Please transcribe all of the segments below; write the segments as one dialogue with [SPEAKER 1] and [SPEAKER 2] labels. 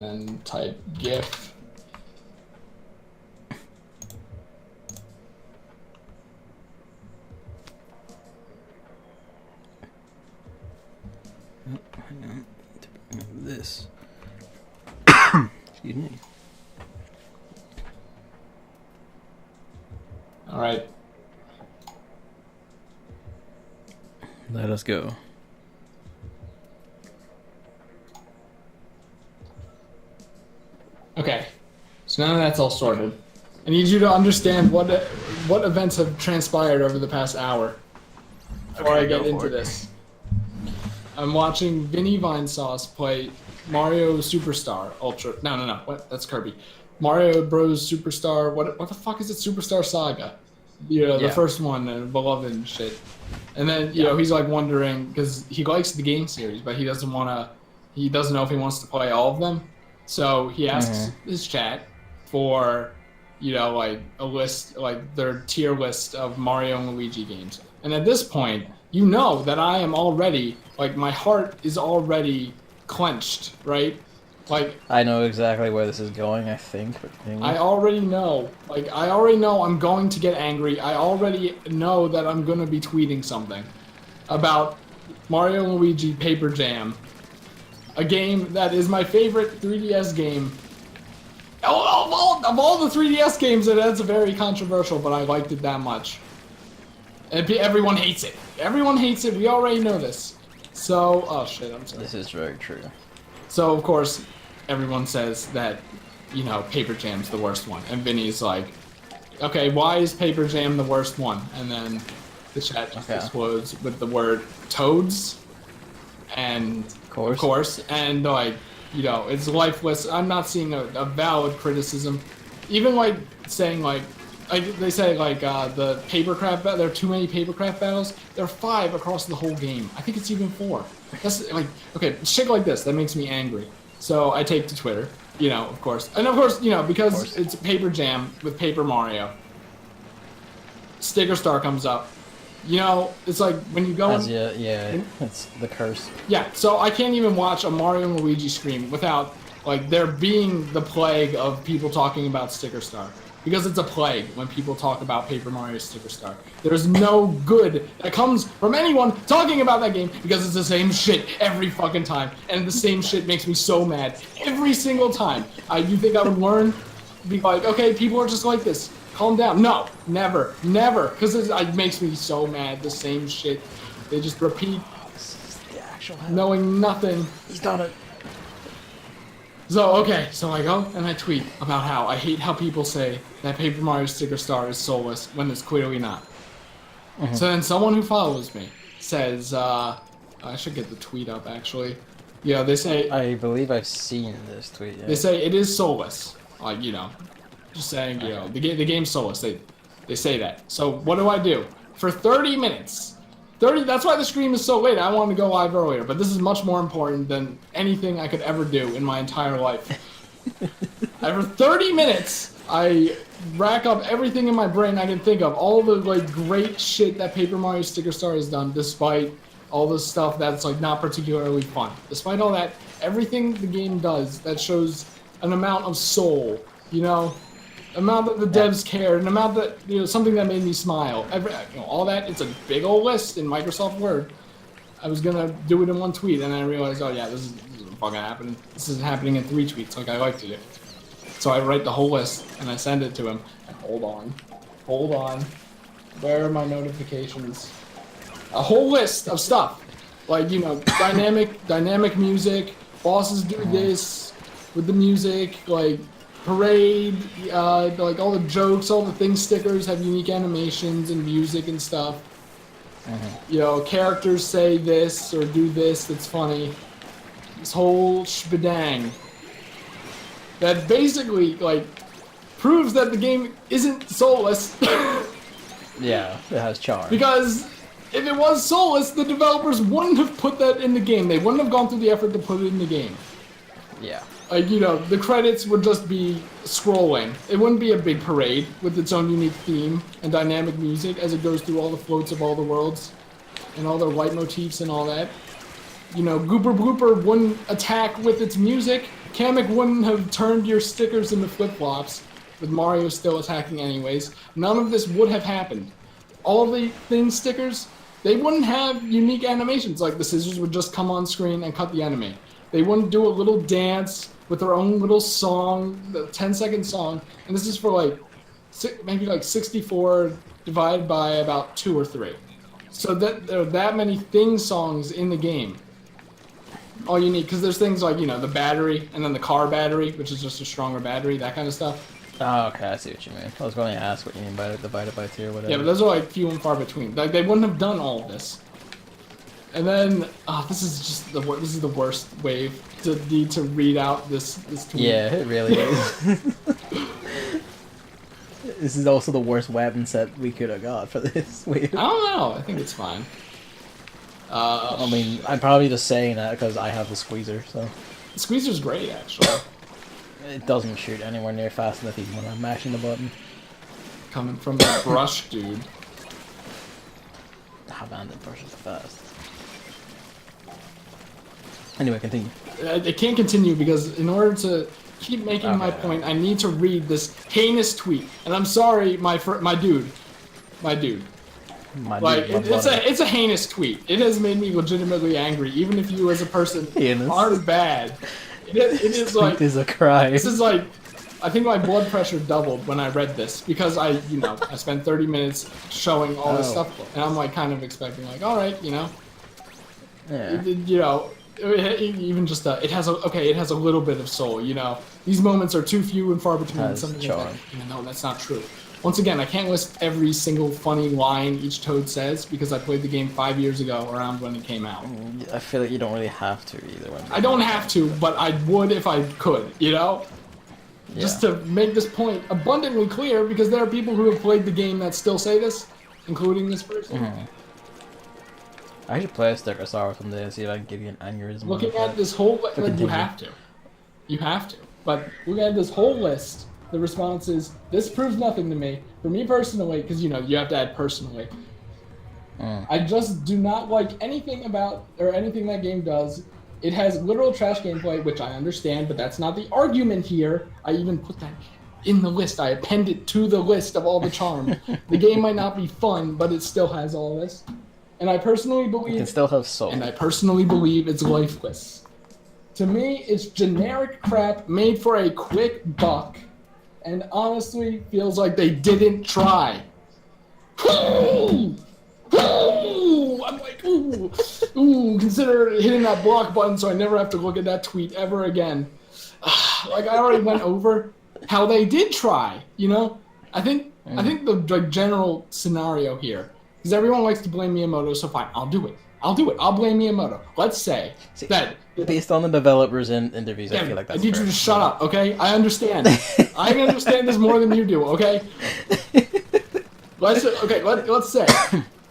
[SPEAKER 1] and type GIF.
[SPEAKER 2] Oh, hang on. To bring up this. Excuse me.
[SPEAKER 1] All right.
[SPEAKER 2] Let us go.
[SPEAKER 1] Okay. So now that's all sorted. I need you to understand what events have transpired over the past hour before I get into this. I'm watching Vinny Vinesauce play Mario Superstar Ultra. No. What? That's Kirby. Mario Bros. Superstar. What the fuck is it? Superstar Saga. The first one, beloved and shit. And then you know he's like wondering because he likes the game series, but he doesn't know if he wants to play all of them. So he asks his chat for, like a list, like their tier list of Mario and Luigi games. And at this point, you know that I am already, like, my heart is already clenched, right? Like,
[SPEAKER 2] I know exactly where this is going, I think. But
[SPEAKER 1] I already know. Like, I already know I'm going to get angry. I already know that I'm going to be tweeting something about Mario and Luigi Paper Jam. A game that is my favorite 3DS game. Of all the 3DS games, that's very controversial, but I liked it that much. And everyone hates it. Everyone hates it. We already know this. So, oh shit, I'm sorry.
[SPEAKER 2] This is very true.
[SPEAKER 1] So, of course, everyone says that, Paper Jam's the worst one. And Vinny's like, okay, why is Paper Jam the worst one? And then the chat just explodes with the word toads. And, of course, and like, it's lifeless. I'm not seeing a valid criticism. Even like saying they say like the papercraft battle, there are too many papercraft battles. There are 5 across the whole game. I think it's even 4. That's like, okay, shit like this, that makes me angry. So I take to Twitter, of course. And of course, because it's Paper Jam with Paper Mario, Sticker Star comes up. It's like when you go
[SPEAKER 2] it's the curse.
[SPEAKER 1] Yeah, so I can't even watch a Mario and Luigi stream without, like, there being the plague of people talking about Sticker Star. Because it's a plague when people talk about Paper Mario Sticker Star. There's no good that comes from anyone talking about that game because it's the same shit every fucking time. And the same shit makes me so mad every single time. You think I would learn? Be like, okay, people are just like this. Calm down. No, never. Because it makes me so mad. The same shit. They just repeat, knowing nothing.
[SPEAKER 2] He's done it.
[SPEAKER 1] So, okay, so I go and I tweet about how I hate how people say that Paper Mario Sticker Star is soulless when it's clearly not. So then someone who follows me says, I should get the tweet up actually. Yeah, they say...
[SPEAKER 2] I believe I've seen this tweet, yeah.
[SPEAKER 1] They say it is soulless. Like, just saying, the game's soulless. They say that. So what do? For 30 minutes... That's why the stream is so late. I wanted to go live earlier, but this is much more important than anything I could ever do in my entire life. For 30 minutes, I rack up everything in my brain I can think of, all the great shit that Paper Mario Sticker Star has done, despite all the stuff that's not particularly fun. Despite all that, everything the game does that shows an amount of soul, amount that the devs cared, an amount that, something that made me smile. All that, it's a big old list in Microsoft Word. I was gonna do it in one tweet, and then I realized, oh yeah, this isn't fucking happening. This isn't happening in 3 tweets like I like to do. So I write the whole list, and I send it to him. And hold on. Where are my notifications? A whole list of stuff. Dynamic music, bosses do this with the music, parade, all the jokes, all the things stickers have unique animations and music and stuff. Characters say this or do this that's funny. This whole shebang. That basically, proves that the game isn't soulless.
[SPEAKER 2] Yeah, it has charm.
[SPEAKER 1] Because if it was soulless, the developers wouldn't have put that in the game. They wouldn't have gone through the effort to put it in the game.
[SPEAKER 2] Yeah.
[SPEAKER 1] The credits would just be scrolling. It wouldn't be a big parade with its own unique theme and dynamic music as it goes through all the floats of all the worlds and all their light motifs and all that. you know, Gooper Blooper wouldn't attack with its music. Kamek wouldn't have turned your stickers into flip-flops, with Mario still attacking anyways. None of this would have happened. All of the thing stickers, they wouldn't have unique animations. Like the scissors would just come on screen and cut the enemy. They wouldn't do a little dance with their own little song, the 10-second song. And this is for like, maybe like 64 divided by about 2 or 3. So that there are that many thing songs in the game. All you need, because there's things like, you know, the battery, and then the car battery, which is just a stronger battery, that kind of stuff.
[SPEAKER 2] Oh, okay, I see what you mean. I was going to ask what you mean by divided by 2 or whatever.
[SPEAKER 1] Yeah, but those are like few and far between. Like they wouldn't have done all of this. And then, this is just this is the worst wave to need to read out this tweet.
[SPEAKER 2] Yeah, it really is. This is also the worst weapon set we could have got for this wave.
[SPEAKER 1] I don't know. I think it's fine.
[SPEAKER 2] I mean, I'm probably just saying that because I have the squeezer, so.
[SPEAKER 1] The squeezer's great, actually.
[SPEAKER 2] It doesn't shoot anywhere near fast enough even when I'm mashing the button.
[SPEAKER 1] Coming from the brush, dude.
[SPEAKER 2] How bandit brushes fast. Anyway, continue.
[SPEAKER 1] I can't continue because in order to keep making my point, I need to read this heinous tweet. And I'm sorry, my dude. It's a heinous tweet. It has made me legitimately angry, even if you as a person are bad. It is like
[SPEAKER 2] it is a cry.
[SPEAKER 1] This is like, I think my blood pressure doubled when I read this because I spent 30 minutes showing all this stuff, and I'm like kind of expecting like, all right, you know,
[SPEAKER 2] yeah,
[SPEAKER 1] even just it has a little bit of soul, you know. These moments are too few and far between. Something like that. Even though that's not true. Once again, I can't list every single funny line each Toad says because I played the game 5 years ago around when it came out.
[SPEAKER 2] I feel like you don't really have to either.
[SPEAKER 1] I don't have to, but I would if I could, you know? Yeah. Just to make this point abundantly clear because there are people who have played the game that still say this, including this person.
[SPEAKER 2] I should play a sticker star someday and see if I can give you an aneurysm.
[SPEAKER 1] Looking at this whole you have to. You have to. But looking at this whole list, the response is, this proves nothing to me. For me personally, because, you know, you have to add personally. I just do not like anything about, or anything that game does. It has literal trash gameplay, which I understand, but that's not the argument here. I even put that in the list. I append it to the list of all the charm. The game might not be fun, but it still has all this. And I personally believe...
[SPEAKER 2] It can still have soul.
[SPEAKER 1] And I personally believe it's lifeless. To me, it's generic crap made for a quick buck. And honestly, feels like they didn't try. I'm like, ooh, consider hitting that block button so I never have to look at that tweet ever again. Like, I already went over how they did try, you know? I think the general scenario here, because everyone likes to blame Miyamoto, so fine, I'll do it. I'll blame Miyamoto. Let's say that...
[SPEAKER 2] Based on the developers in interviews, I feel like that's
[SPEAKER 1] I need you to shut up, okay? I understand. I understand this more than you do, okay? Let's say,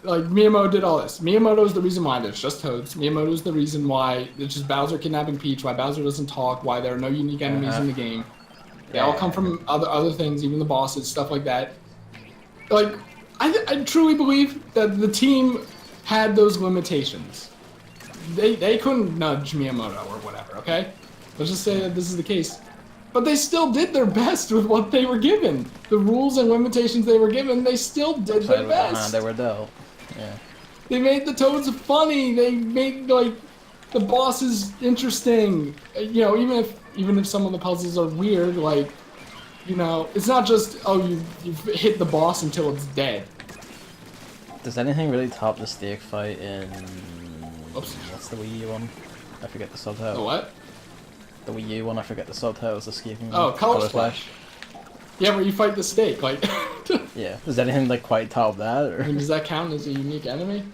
[SPEAKER 1] like, Miyamoto did all this. Miyamoto's the reason why there's just Toads. Miyamoto's the reason why it's just Bowser kidnapping Peach, why Bowser doesn't talk, why there are no unique enemies in the game. They all come from other things, even the bosses, stuff like that. Like, I truly believe that the team had those limitations. They couldn't nudge Miyamoto or whatever, okay? Let's just say that this is the case. But they still did their best with what they were given. The rules and limitations they were given, they still did their best.
[SPEAKER 2] They were dealt. Yeah.
[SPEAKER 1] They made the Toads funny. They made, like, the bosses interesting. You know, even if some of the puzzles are weird, like, you know, it's not just, oh, you've hit the boss until it's dead.
[SPEAKER 2] Does anything really top the steak fight in...
[SPEAKER 1] Oops.
[SPEAKER 2] What's the Wii U one? I forget the subtitle.
[SPEAKER 1] The what?
[SPEAKER 2] The Wii U one, I forget the subtitles escaping me.
[SPEAKER 1] Oh, Color Splash. Yeah, where you fight the snake, like...
[SPEAKER 2] Yeah. Does anything, like, quite top that, or...?
[SPEAKER 1] I mean, does that count as a unique enemy?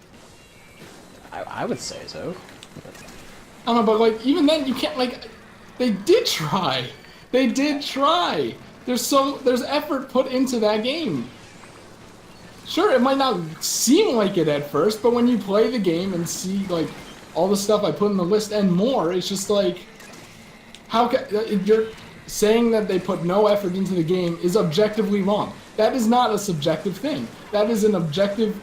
[SPEAKER 2] I would say so.
[SPEAKER 1] I don't know, but, like, even then, you can't, like... They did try! They did try! There's effort put into that game. Sure, it might not seem like it at first, but when you play the game and see, like, all the stuff I put in the list and more, it's just like... How can... You're saying that they put no effort into the game is objectively wrong. That is not a subjective thing. That is an objective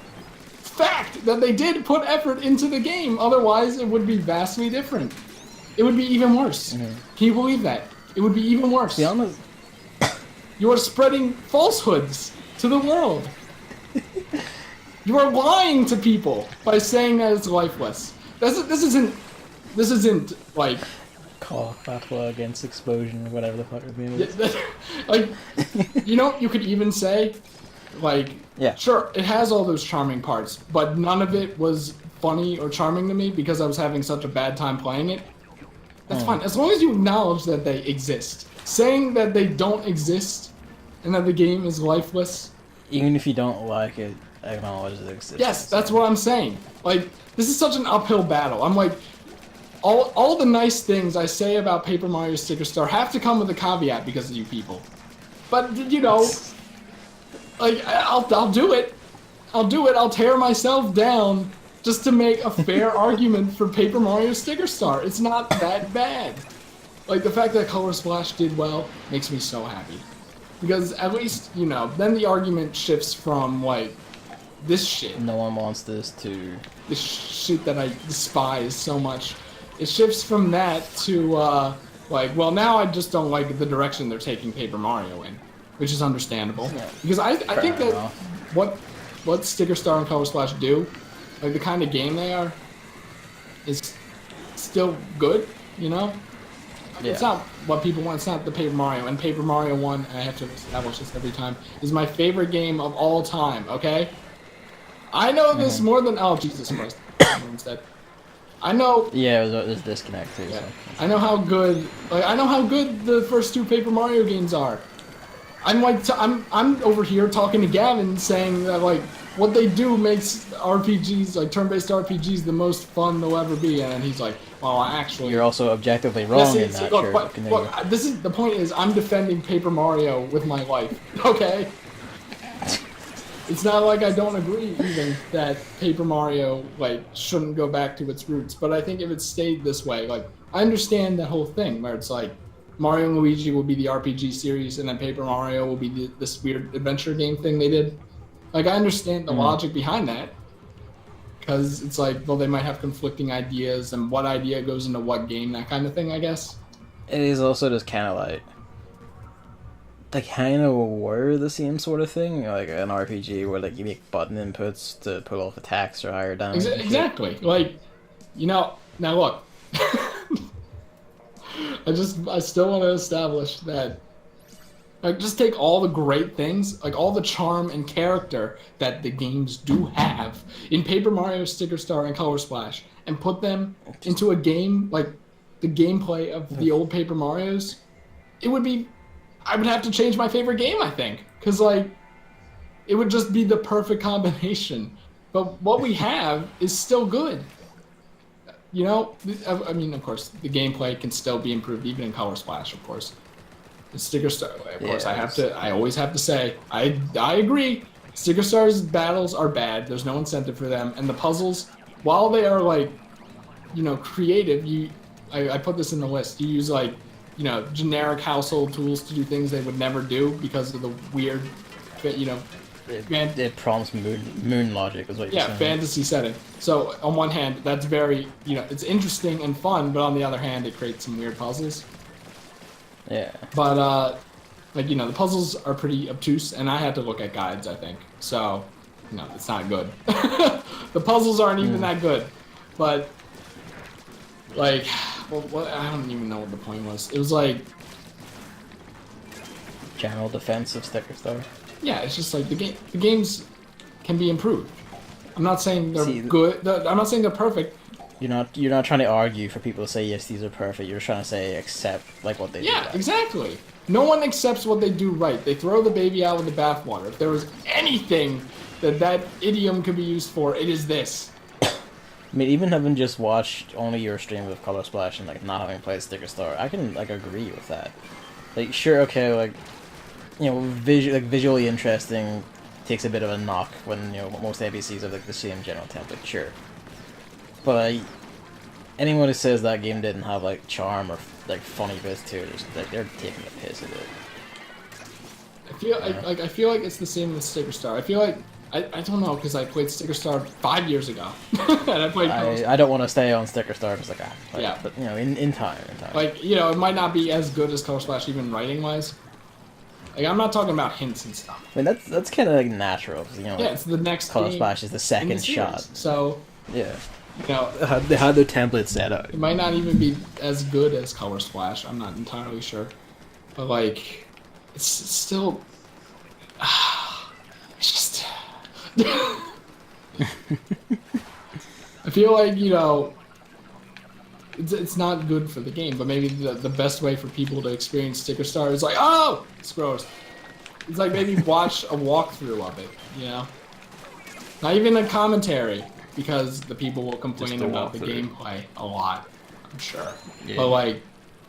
[SPEAKER 1] fact that they did put effort into the game. Otherwise, it would be vastly different. It would be even worse.
[SPEAKER 2] Mm-hmm.
[SPEAKER 1] Can you believe that? It would be even worse.
[SPEAKER 2] To be honest,
[SPEAKER 1] you are spreading falsehoods to the world. You are lying to people by saying that it's lifeless. This isn't like
[SPEAKER 2] call fatwa against explosion or whatever the fuck it is.
[SPEAKER 1] like you could even say like sure, it has all those charming parts, but none of it was funny or charming to me because I was having such a bad time playing it. That's fine as long as you acknowledge that they exist. Saying that they don't exist and that the game is lifeless.
[SPEAKER 2] Even if you don't like it, acknowledge it exists.
[SPEAKER 1] Yes, that's what I'm saying. Like, this is such an uphill battle. I'm like, all the nice things I say about Paper Mario Sticker Star have to come with a caveat because of you people. But, like, I'll do it. I'll do it. I'll tear myself down just to make a fair argument for Paper Mario Sticker Star. It's not that bad. Like, the fact that Color Splash did well makes me so happy. Because at least, then the argument shifts from, like, this shit.
[SPEAKER 2] No one wants this to...
[SPEAKER 1] This shit that I despise so much. It shifts from that to, like, well, now I just don't like the direction they're taking Paper Mario in. Which is understandable. Yeah. Because I think that what Sticker Star and Color Splash do, like the kind of game they are, is still good, Yeah. It's not what people want. It's not the Paper Mario. And Paper Mario 1, I have to establish this every time, is my favorite game of all time, okay? I know this more than... Oh, Jesus Christ. Instead. I know...
[SPEAKER 2] Yeah, there's disconnect too.
[SPEAKER 1] Yeah.
[SPEAKER 2] So.
[SPEAKER 1] I know how good... Like, I know how good the first two Paper Mario games are. I'm like... I'm over here talking to Gavin saying that, like, what they do makes RPGs, like, turn-based RPGs, the most fun they'll ever be. And he's like, well, actually...
[SPEAKER 2] You're also objectively wrong in that.
[SPEAKER 1] Look, look, this is... The point is, I'm defending Paper Mario with my life, okay? It's not like I don't agree, even, that Paper Mario, like, shouldn't go back to its roots. But I think if it stayed this way, like, I understand that whole thing, where it's like, Mario and Luigi will be the RPG series, and then Paper Mario will be this weird adventure game thing they did. Like, I understand the logic behind that. Because it's like, well, they might have conflicting ideas, and what idea goes into what game, that kind of thing, I guess.
[SPEAKER 2] It is also just kind of like... They kind of were the same sort of thing, like an RPG where like you make button inputs to pull off attacks or higher damage.
[SPEAKER 1] Exactly. Like, now look. I still want to establish that, like, just take all the great things, like all the charm and character that the games do have in Paper Mario, Sticker Star, and Color Splash, and put them into a game like the gameplay of the old Paper Marios. It would be... I would have to change my favorite game, I think. Because, like, it would just be the perfect combination. But what we have is still good. I mean, of course, the gameplay can still be improved, even in Color Splash, of course. The Sticker Star, of course, I always have to say, I agree. Sticker Star's battles are bad. There's no incentive for them. And the puzzles, while they are, like, creative, I put this in the list. You use, like, generic household tools to do things they would never do because of the weird,
[SPEAKER 2] It prompts moon logic, is what you're saying.
[SPEAKER 1] Yeah, fantasy setting. So, on one hand, that's very, it's interesting and fun, but on the other hand, it creates some weird puzzles.
[SPEAKER 2] Yeah.
[SPEAKER 1] But, the puzzles are pretty obtuse, and I had to look at guides, I think. So, it's not good. The puzzles aren't even that good. But, like... Well, I don't even know what the point was. It was like...
[SPEAKER 2] General defense of Sticker Star.
[SPEAKER 1] Yeah, it's just like the games can be improved. I'm not saying they're good. I'm not saying they're perfect.
[SPEAKER 2] You're not trying to argue for people to say, yes, these are perfect. You're trying to say, accept, like, what they do.
[SPEAKER 1] Yeah, exactly. No one accepts what they do right. They throw the baby out with the bathwater. If there was anything that idiom could be used for, it is this.
[SPEAKER 2] I mean, even having just watched only your stream of Color Splash and, like, not having played Sticker Star, I can, like, agree with that. Like, sure, okay, like, visually interesting takes a bit of a knock when, most ABCs have, like, the same general template, sure. But, anyone who says that game didn't have, like, charm or, like, funny bits to it, they're taking the piss of it.
[SPEAKER 1] I feel like it's the same with Sticker Star. I feel like I don't know because I played Sticker Star 5 years ago, and I played.
[SPEAKER 2] I don't want to stay on Sticker Star because like
[SPEAKER 1] Yeah.
[SPEAKER 2] but you know, in time.
[SPEAKER 1] Like, you know, it might not be as good as Color Splash even writing wise. Like, I'm not talking about hints and stuff.
[SPEAKER 2] I mean, that's kind of like natural, 'cause, you know.
[SPEAKER 1] Yeah,
[SPEAKER 2] Like,
[SPEAKER 1] it's the next
[SPEAKER 2] Color
[SPEAKER 1] game
[SPEAKER 2] Splash is the
[SPEAKER 1] in
[SPEAKER 2] second
[SPEAKER 1] the series.
[SPEAKER 2] shot.
[SPEAKER 1] So,
[SPEAKER 2] Yeah.
[SPEAKER 1] you know,
[SPEAKER 2] They had their template set out.
[SPEAKER 1] it might not even be as good as Color Splash. I'm not entirely sure, but like, it's still. It's just. I feel like, you know, it's not good for the game, but maybe the best way for people to experience Sticker Star is like, oh, it's gross. It's like maybe watch a walkthrough of it, you know? Not even a commentary, because the people will complain about the gameplay a lot, I'm sure. Yeah. But like,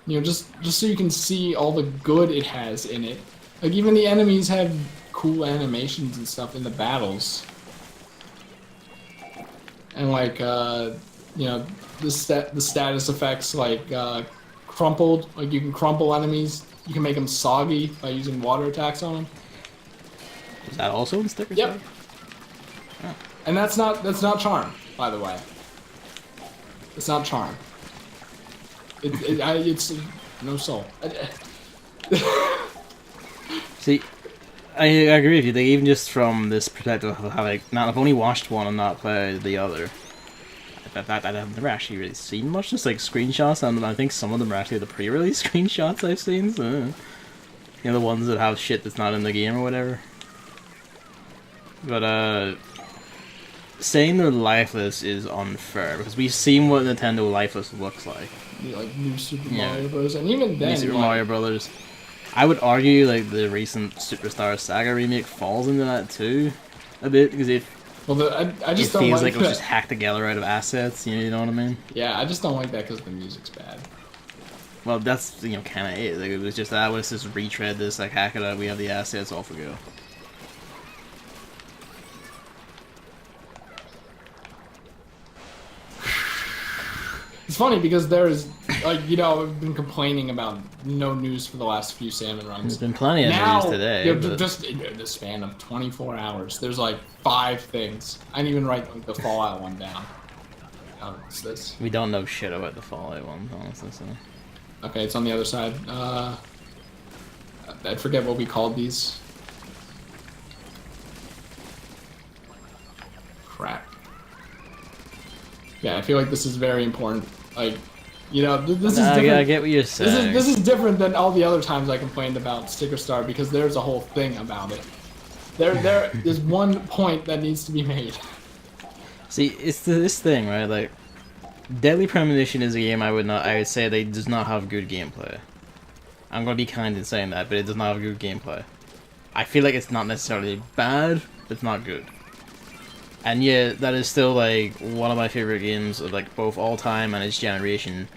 [SPEAKER 1] you know, just so you can see all the good it has in it. Like, even the enemies have cool animations and stuff in the battles. And like, you know, the status effects, like crumpled, like you can crumple enemies, you can make them soggy by using water attacks on them.
[SPEAKER 2] Is that also in Sticker
[SPEAKER 1] Yep. Oh. And that's not charm, by the way. It's not charm. It's no soul.
[SPEAKER 2] See, I agree with you. Like, even just from this perspective of how, like, I've only watched one and not played the other. I've never actually really seen much, just like screenshots, and I think some of them are actually the pre-release screenshots I've seen. So, you know, the ones that have shit that's not in the game or whatever. But saying they're lifeless is unfair because we've seen what Nintendo Lifeless looks like.
[SPEAKER 1] Like New Super Mario Bros. And even then,
[SPEAKER 2] New Super Mario Brothers. I would argue like the recent Superstar Saga remake falls into that too, a bit because it.
[SPEAKER 1] Well, I just
[SPEAKER 2] it
[SPEAKER 1] don't
[SPEAKER 2] feels
[SPEAKER 1] like
[SPEAKER 2] like it was just hacked together out of assets. You know what I mean?
[SPEAKER 1] Yeah, I just don't like that because the music's bad.
[SPEAKER 2] Well, that's, you know, kind of it. Like, it was just that was just retread this, like hack it out. We have the assets, off we go.
[SPEAKER 1] It's funny because there's, like, you know, I've been complaining about no news for the last few Salmon runs.
[SPEAKER 2] There's been plenty of news today.
[SPEAKER 1] You know, just in the span of 24 hours, there's like 5 things. I didn't even write like, the Fallout one down. Oh, what's this?
[SPEAKER 2] We don't know shit about the Fallout one, honestly. So.
[SPEAKER 1] Okay, it's on the other side. I forget what we called these. Crap. Yeah, I feel like this is very important. Like, you know, this is different.
[SPEAKER 2] I get what you're saying.
[SPEAKER 1] This is different than all the other times I complained about Sticker Star because there's a whole thing about it. There is one point that needs to be made.
[SPEAKER 2] See, it's this thing, right? Like, Deadly Premonition is a game I would say they does not have good gameplay. I'm gonna be kind in saying that, but it does not have good gameplay. I feel like it's not necessarily bad, but it's not good. And yet, that is still like one of my favorite games of like both all time and its generation,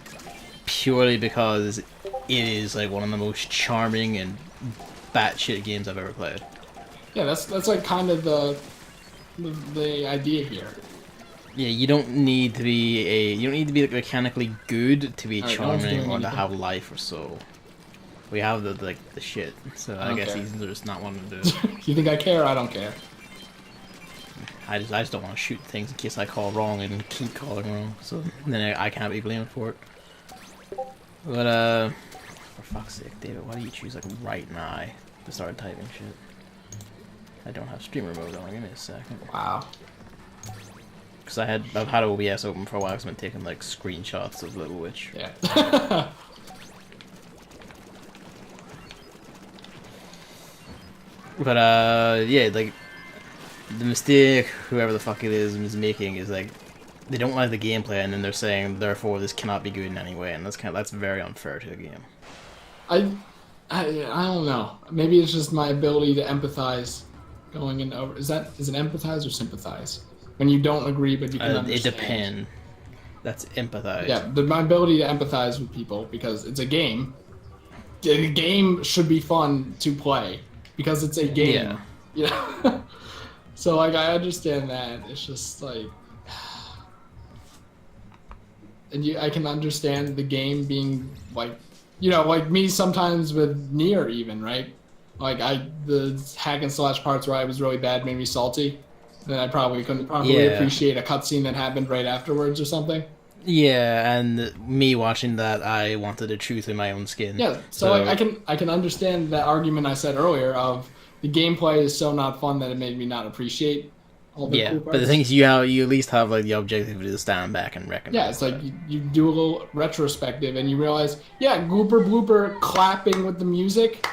[SPEAKER 2] purely because it is like one of the most charming and batshit games I've ever played.
[SPEAKER 1] Yeah, that's like kind of the idea here.
[SPEAKER 2] Yeah, you don't need to be like, mechanically good to be charming or to have life or soul. We have the shit, so I guess he's just not wanting to do it.
[SPEAKER 1] You think I care? I don't care.
[SPEAKER 2] I just don't want to shoot things in case I call wrong and keep calling wrong, so then I can't be blamed for it. But for fuck's sake, David, why do you choose like right now to start typing shit? I don't have streamer mode on. Give me a second.
[SPEAKER 1] Wow.
[SPEAKER 2] Because I've had OBS open for a while. Cause I've been taking like screenshots of Little Witch.
[SPEAKER 1] Yeah.
[SPEAKER 2] But yeah, like the mistake whoever the fuck it is making is like they don't like the gameplay, and then they're saying therefore this cannot be good in any way, and that's very unfair to the game.
[SPEAKER 1] I don't know. Maybe it's just my ability to empathize going in over. Is it empathize or sympathize? When you don't agree, but you can understand.
[SPEAKER 2] It depends. That's empathize.
[SPEAKER 1] Yeah, my ability to empathize with people because it's a game. The game should be fun to play because it's a game. Yeah. Yeah. So like I understand that. It's just like, and I can understand the game being like, you know, like me sometimes with Nier even, right? Like the hack and slash parts where I was really bad made me salty. then I probably couldn't properly appreciate a cutscene that happened right afterwards or something.
[SPEAKER 2] Yeah, and me watching that, I wanted the truth in my own skin.
[SPEAKER 1] Yeah, so like, I can understand that argument I said earlier of the gameplay is so not fun that it made me not appreciate all the cool parts.
[SPEAKER 2] But the thing is, you at least have like the objectivity to stand back and recognize.
[SPEAKER 1] Yeah, it's like you do a little retrospective and you realize, yeah, Gooper Blooper clapping with the music,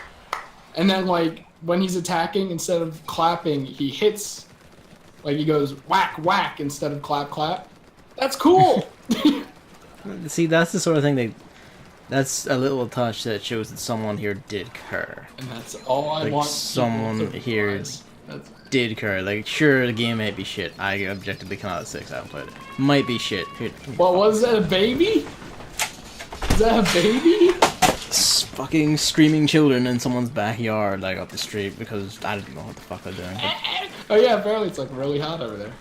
[SPEAKER 1] and then like when he's attacking, instead of clapping, he hits, like he goes whack whack instead of clap clap. That's cool.
[SPEAKER 2] See, that's the sort of thing that's a little touch that shows that someone here did care.
[SPEAKER 1] And that's all I
[SPEAKER 2] like
[SPEAKER 1] want.
[SPEAKER 2] Someone here did care. Like, sure, the game might be shit. I objectively cannot 6. I haven't played it. Might be shit.
[SPEAKER 1] What was that? A baby? Is that a baby?
[SPEAKER 2] Fucking screaming children in someone's backyard, like up the street, because I don't know what the fuck they're doing.
[SPEAKER 1] Oh yeah, apparently it's like really hot over there.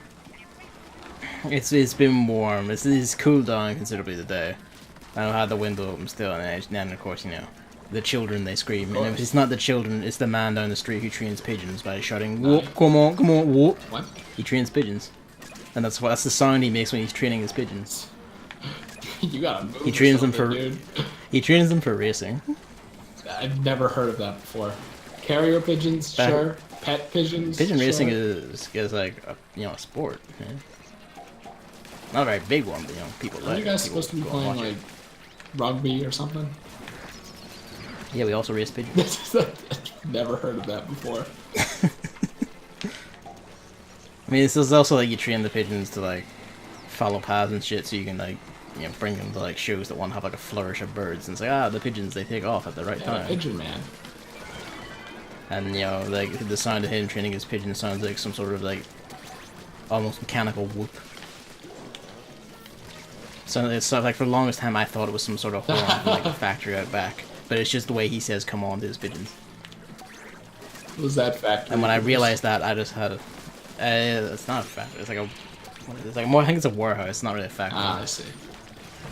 [SPEAKER 2] It's been warm. It's cooled down considerably today. I had the window open still, and then of course, you know, the children, they scream. And if it's not the children, it's the man down the street who trains pigeons by shouting, "Whoop, come on, whoop."
[SPEAKER 1] What?
[SPEAKER 2] He trains pigeons, and that's the sound he makes when he's training his pigeons.
[SPEAKER 1] You gotta move.
[SPEAKER 2] He trains them for
[SPEAKER 1] dude.
[SPEAKER 2] He trains them for racing.
[SPEAKER 1] I've never heard of that before. Carrier pigeons, sure. Pet pigeons.
[SPEAKER 2] Pigeon
[SPEAKER 1] sure.
[SPEAKER 2] racing is like a sport. Yeah. Not a very big one, but you know, people like.
[SPEAKER 1] Are you guys supposed to be playing like rugby or something?
[SPEAKER 2] Yeah, we also race pigeons.
[SPEAKER 1] Never heard of that before.
[SPEAKER 2] I mean, it's also like you train the pigeons to like follow paths and shit, so you can like, you know, bring them to like shows that want to have like a flourish of birds, and it's like, the pigeons, they take off at the right time.
[SPEAKER 1] Pigeon man.
[SPEAKER 2] And you know, like the sound of him training his pigeon sounds like some sort of like almost mechanical whoop. So it's like for the longest time I thought it was some sort of horn from like a factory out back, but it's just the way he says "come on" to his pigeons.
[SPEAKER 1] What was that factory?
[SPEAKER 2] And when I realized that, I just had it's not a factory. It's like more. I think it's a warehouse. It's not really a factory.
[SPEAKER 1] Ah, I see.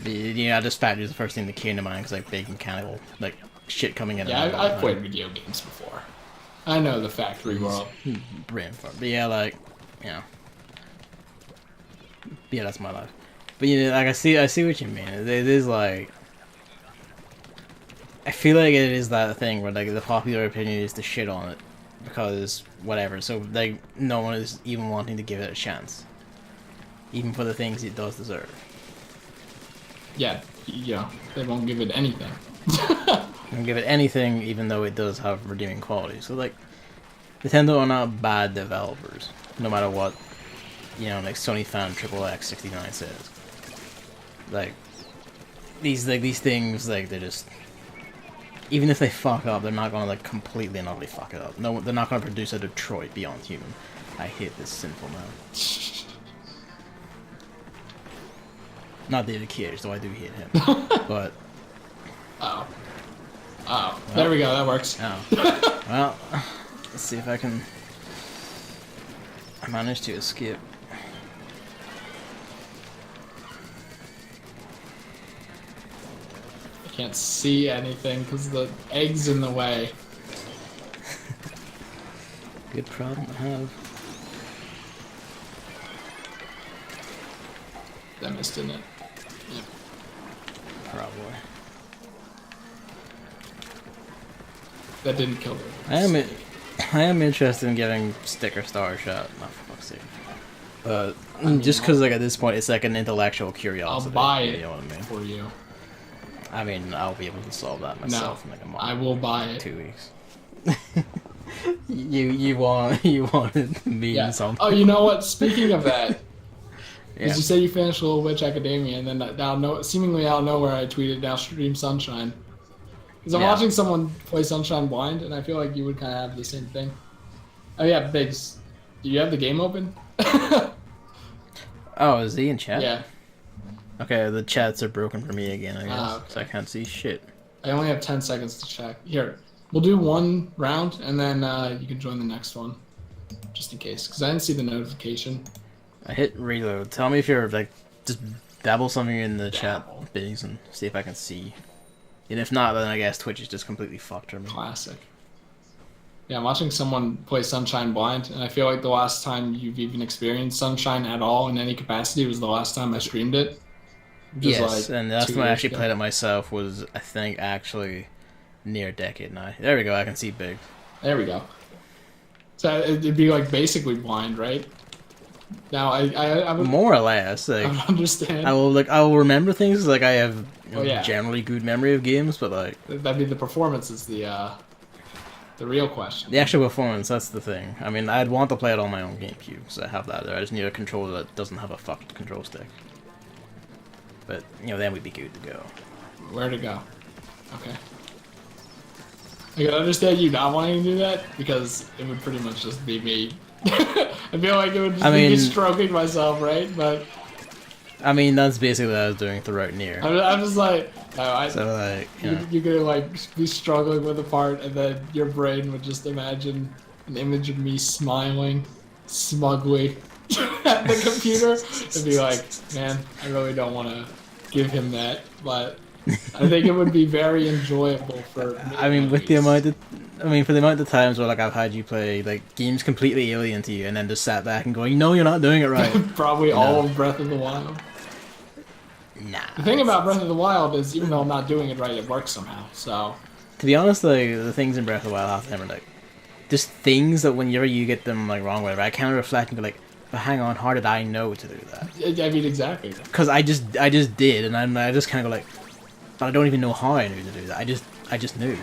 [SPEAKER 2] This factory is the first thing that came to mind because like big mechanical like shit coming in.
[SPEAKER 1] Yeah, I've played video games before. I know the factory world.
[SPEAKER 2] Brain fart. But yeah, like, you know. Yeah, that's my life. But you know, like I see what you mean. It is like, I feel like it is that thing where like the popular opinion is to shit on it because whatever. So like no one is even wanting to give it a chance, even for the things it does deserve.
[SPEAKER 1] Yeah, they won't give it anything.
[SPEAKER 2] Don't give it anything, even though it does have redeeming qualities. So like, Nintendo are not bad developers, no matter what, you know, like Sony fan XXX69 says. Like these things, like they're just, even if they fuck up, they're not gonna like completely and utterly fuck it up. No, they're not gonna produce a Detroit Beyond Human. I hate this sinful man. Not David Cage, though I do hate him. But
[SPEAKER 1] Oh, there we go. That works.
[SPEAKER 2] Oh. Well, let's see if I can. I managed to escape.
[SPEAKER 1] I can't see anything because the egg's in the way.
[SPEAKER 2] Good problem to have.
[SPEAKER 1] That missed, didn't it? Yep.
[SPEAKER 2] Probably.
[SPEAKER 1] That didn't kill her.
[SPEAKER 2] I am interested in getting Sticker Star shot. Not for fuck's sake. But just because like at this point it's like an intellectual curiosity.
[SPEAKER 1] I'll buy it
[SPEAKER 2] you know what I mean?
[SPEAKER 1] for you.
[SPEAKER 2] I mean, I'll be able to solve that myself in like a month.
[SPEAKER 1] I will buy it.
[SPEAKER 2] 2 weeks. you wanted me and something.
[SPEAKER 1] Oh, you know what? Speaking of that,
[SPEAKER 2] Yeah.
[SPEAKER 1] you say you finished Little Witch Academia, and then seemingly out of nowhere, I tweeted now stream Sunshine. Because I'm watching someone play Sunshine blind, and I feel like you would kind of have the same thing. Oh yeah, Biggs, do you have the game open?
[SPEAKER 2] Oh, is he in chat?
[SPEAKER 1] Yeah.
[SPEAKER 2] Okay, the chats are broken for me again, I guess,
[SPEAKER 1] Okay.
[SPEAKER 2] so I can't see shit.
[SPEAKER 1] I only have 10 seconds to check. Here, we'll do one round, and then you can join the next one, just in case. Because I didn't see the notification.
[SPEAKER 2] I hit reload. Tell me if you're like, just dabble something in the chat, Biggs, and see if I can see. And if not, then I guess Twitch is just completely fucked for me.
[SPEAKER 1] Classic. Yeah, I'm watching someone play Sunshine blind, and I feel like the last time you've even experienced Sunshine at all in any capacity was the last time I streamed it, which is
[SPEAKER 2] Yes,
[SPEAKER 1] like
[SPEAKER 2] and the last time I
[SPEAKER 1] 2 years
[SPEAKER 2] actually
[SPEAKER 1] ago.
[SPEAKER 2] played it myself was, I think, actually near a decade now. There we go, I can see big.
[SPEAKER 1] There we go. So it'd be like basically blind, right? Now
[SPEAKER 2] More or less,
[SPEAKER 1] I
[SPEAKER 2] like,
[SPEAKER 1] would understand.
[SPEAKER 2] I will remember things, like, I have,
[SPEAKER 1] Oh yeah,
[SPEAKER 2] generally good memory of games, but, like,
[SPEAKER 1] that'd be the performance is the real question.
[SPEAKER 2] the actual performance, that's the thing. I mean, I'd want to play it on my own GameCube, so I have that there. I just need a controller that doesn't have a fucked control stick. But, then we'd be good to go.
[SPEAKER 1] Where to go? Okay. I can understand you not wanting to do that because it would pretty much just be me. I feel like it would just be me stroking myself, right? But
[SPEAKER 2] I mean, that's basically what I was doing throughout Nier.
[SPEAKER 1] I'm just like, no,
[SPEAKER 2] So, like,
[SPEAKER 1] you're gonna like be struggling with a part, and then your brain would just imagine an image of me smiling smugly at the computer, and be like, man, I really don't want to give him that, but I think it would be very enjoyable for me.
[SPEAKER 2] I mean, with the amount of, for the amount of times where, like, I've had you play, like, games completely alien to you, and then just sat back and going, no, you're not doing it right.
[SPEAKER 1] Probably all of Breath of the Wild.
[SPEAKER 2] Nah.
[SPEAKER 1] The thing about Breath of the Wild is, even though I'm not doing it right, it works somehow. So,
[SPEAKER 2] To be honest, like, the things in Breath of the Wild half the time are, like, just things that whenever you get them, like, wrong, whatever, I kind of reflect and go, like, but hang on, how did I know to do that?
[SPEAKER 1] I mean, exactly.
[SPEAKER 2] Because I just did, and I just kind of go, like, but I don't even know how I knew to do that. I just knew.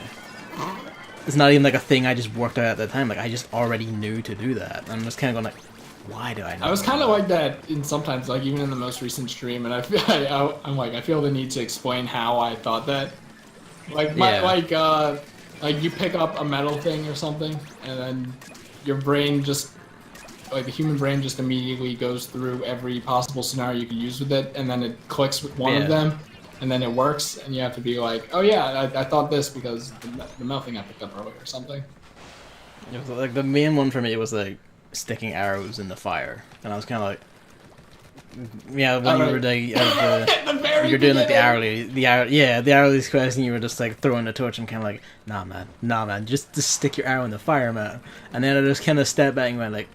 [SPEAKER 2] It's not even like a thing I just worked out at the time. Like, I just already knew to do that. And I'm just kind of going like, why do I know?
[SPEAKER 1] I was kind of like that in sometimes, like even in the most recent stream, and I feel I'm like I feel the need to explain how I thought that. Like like you pick up a metal thing or something, and then your brain just like the human brain just immediately goes through every possible scenario you could use with it, and then it clicks with one of them. And then it works, and you have to be like, oh yeah, I thought this because the metal thing I picked up earlier or something.
[SPEAKER 2] It was like the main one for me was like sticking arrows in the fire, and I was kind of like, yeah, when you were like, you're doing like the hourly quest, and you were just like throwing the torch. I'm kind of like, nah, man, just stick your arrow in the fire, man. And then I just kind of stepped back and went like,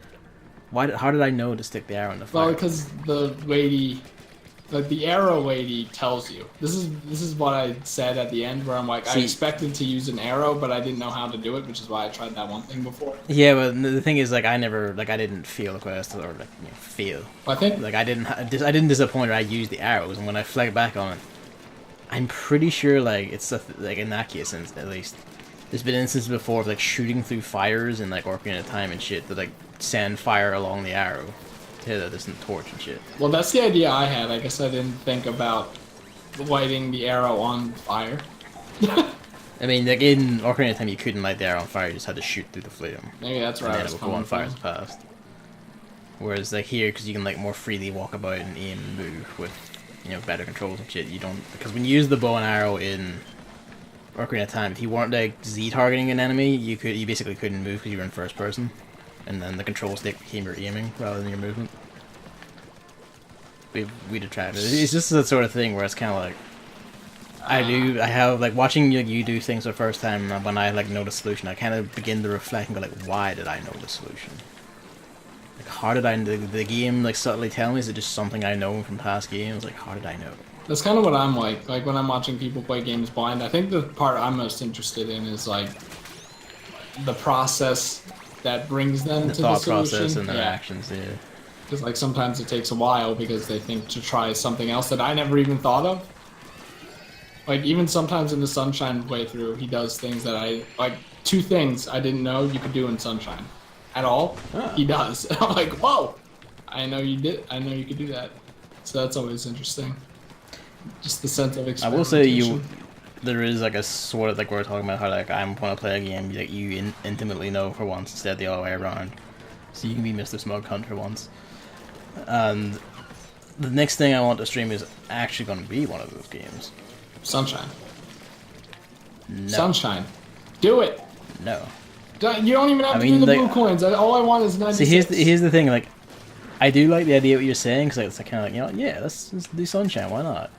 [SPEAKER 2] how did I know to stick the arrow in the fire?
[SPEAKER 1] Well, because the lady. Like the arrow lady tells you. This is what I said at the end, where I'm like, I expected to use an arrow, but I didn't know how to do it, which is why I tried that one thing before.
[SPEAKER 2] Yeah, but the thing is, like, I didn't feel the quest or like feel.
[SPEAKER 1] I think
[SPEAKER 2] like I didn't disappoint her. I used the arrows, and when I flicked back on it, I'm pretty sure like it's like in that case, at least, there's been instances before of like shooting through fires and like Ocarina of Time and shit that like send fire along the arrow. Hit a distant torch and shit.
[SPEAKER 1] Well, that's the idea I had. I guess I didn't think about lighting the arrow on fire.
[SPEAKER 2] I mean, like in Ocarina of Time, you couldn't light the arrow on fire. You just had to shoot through the flame.
[SPEAKER 1] Maybe that's right.
[SPEAKER 2] And then it would go on fire as fast. Whereas like here, because you can like more freely walk about and aim and move with better controls and shit. You don't, because when you use the bow and arrow in Ocarina of Time, if you weren't like Z targeting an enemy, you basically couldn't move because you were in first person. And then the control stick became your aiming rather than your movement. We detracted. It's just that sort of thing where it's kind of like I have like watching you do things for the first time. When I like know the solution, I kind of begin to reflect and go like, why did I know the solution? Like, how did the game like subtly tell me? Is it just something I know from past games? Like, how did I know?
[SPEAKER 1] That's kind of what I'm like. Like when I'm watching people play games blind, I think the part I'm most interested in is like the process that brings them to the solution.
[SPEAKER 2] Process and their actions, yeah.
[SPEAKER 1] Because like sometimes it takes a while because they think to try something else that I never even thought of. Like even sometimes in the Sunshine playthrough, he does things that I like. 2 things I didn't know you could do in Sunshine, at all. He does. And I'm like, whoa! I know you did. I know you could do that. So that's always interesting. Just the sense of experimentation.
[SPEAKER 2] I will say there is like a sort of like we're talking about how like I'm want to play a game that you intimately know for once instead of the other way around, so you can be Mr. Smug Hunt for once. And the next thing I want to stream is actually going to be one of those games.
[SPEAKER 1] Sunshine.
[SPEAKER 2] No.
[SPEAKER 1] Sunshine. Do it.
[SPEAKER 2] No.
[SPEAKER 1] You don't even have to do the blue coins. All I want is 96.
[SPEAKER 2] See, here's the thing. Like, I do like the idea of what you're saying because it's like, kind of like yeah, let's do Sunshine. Why not?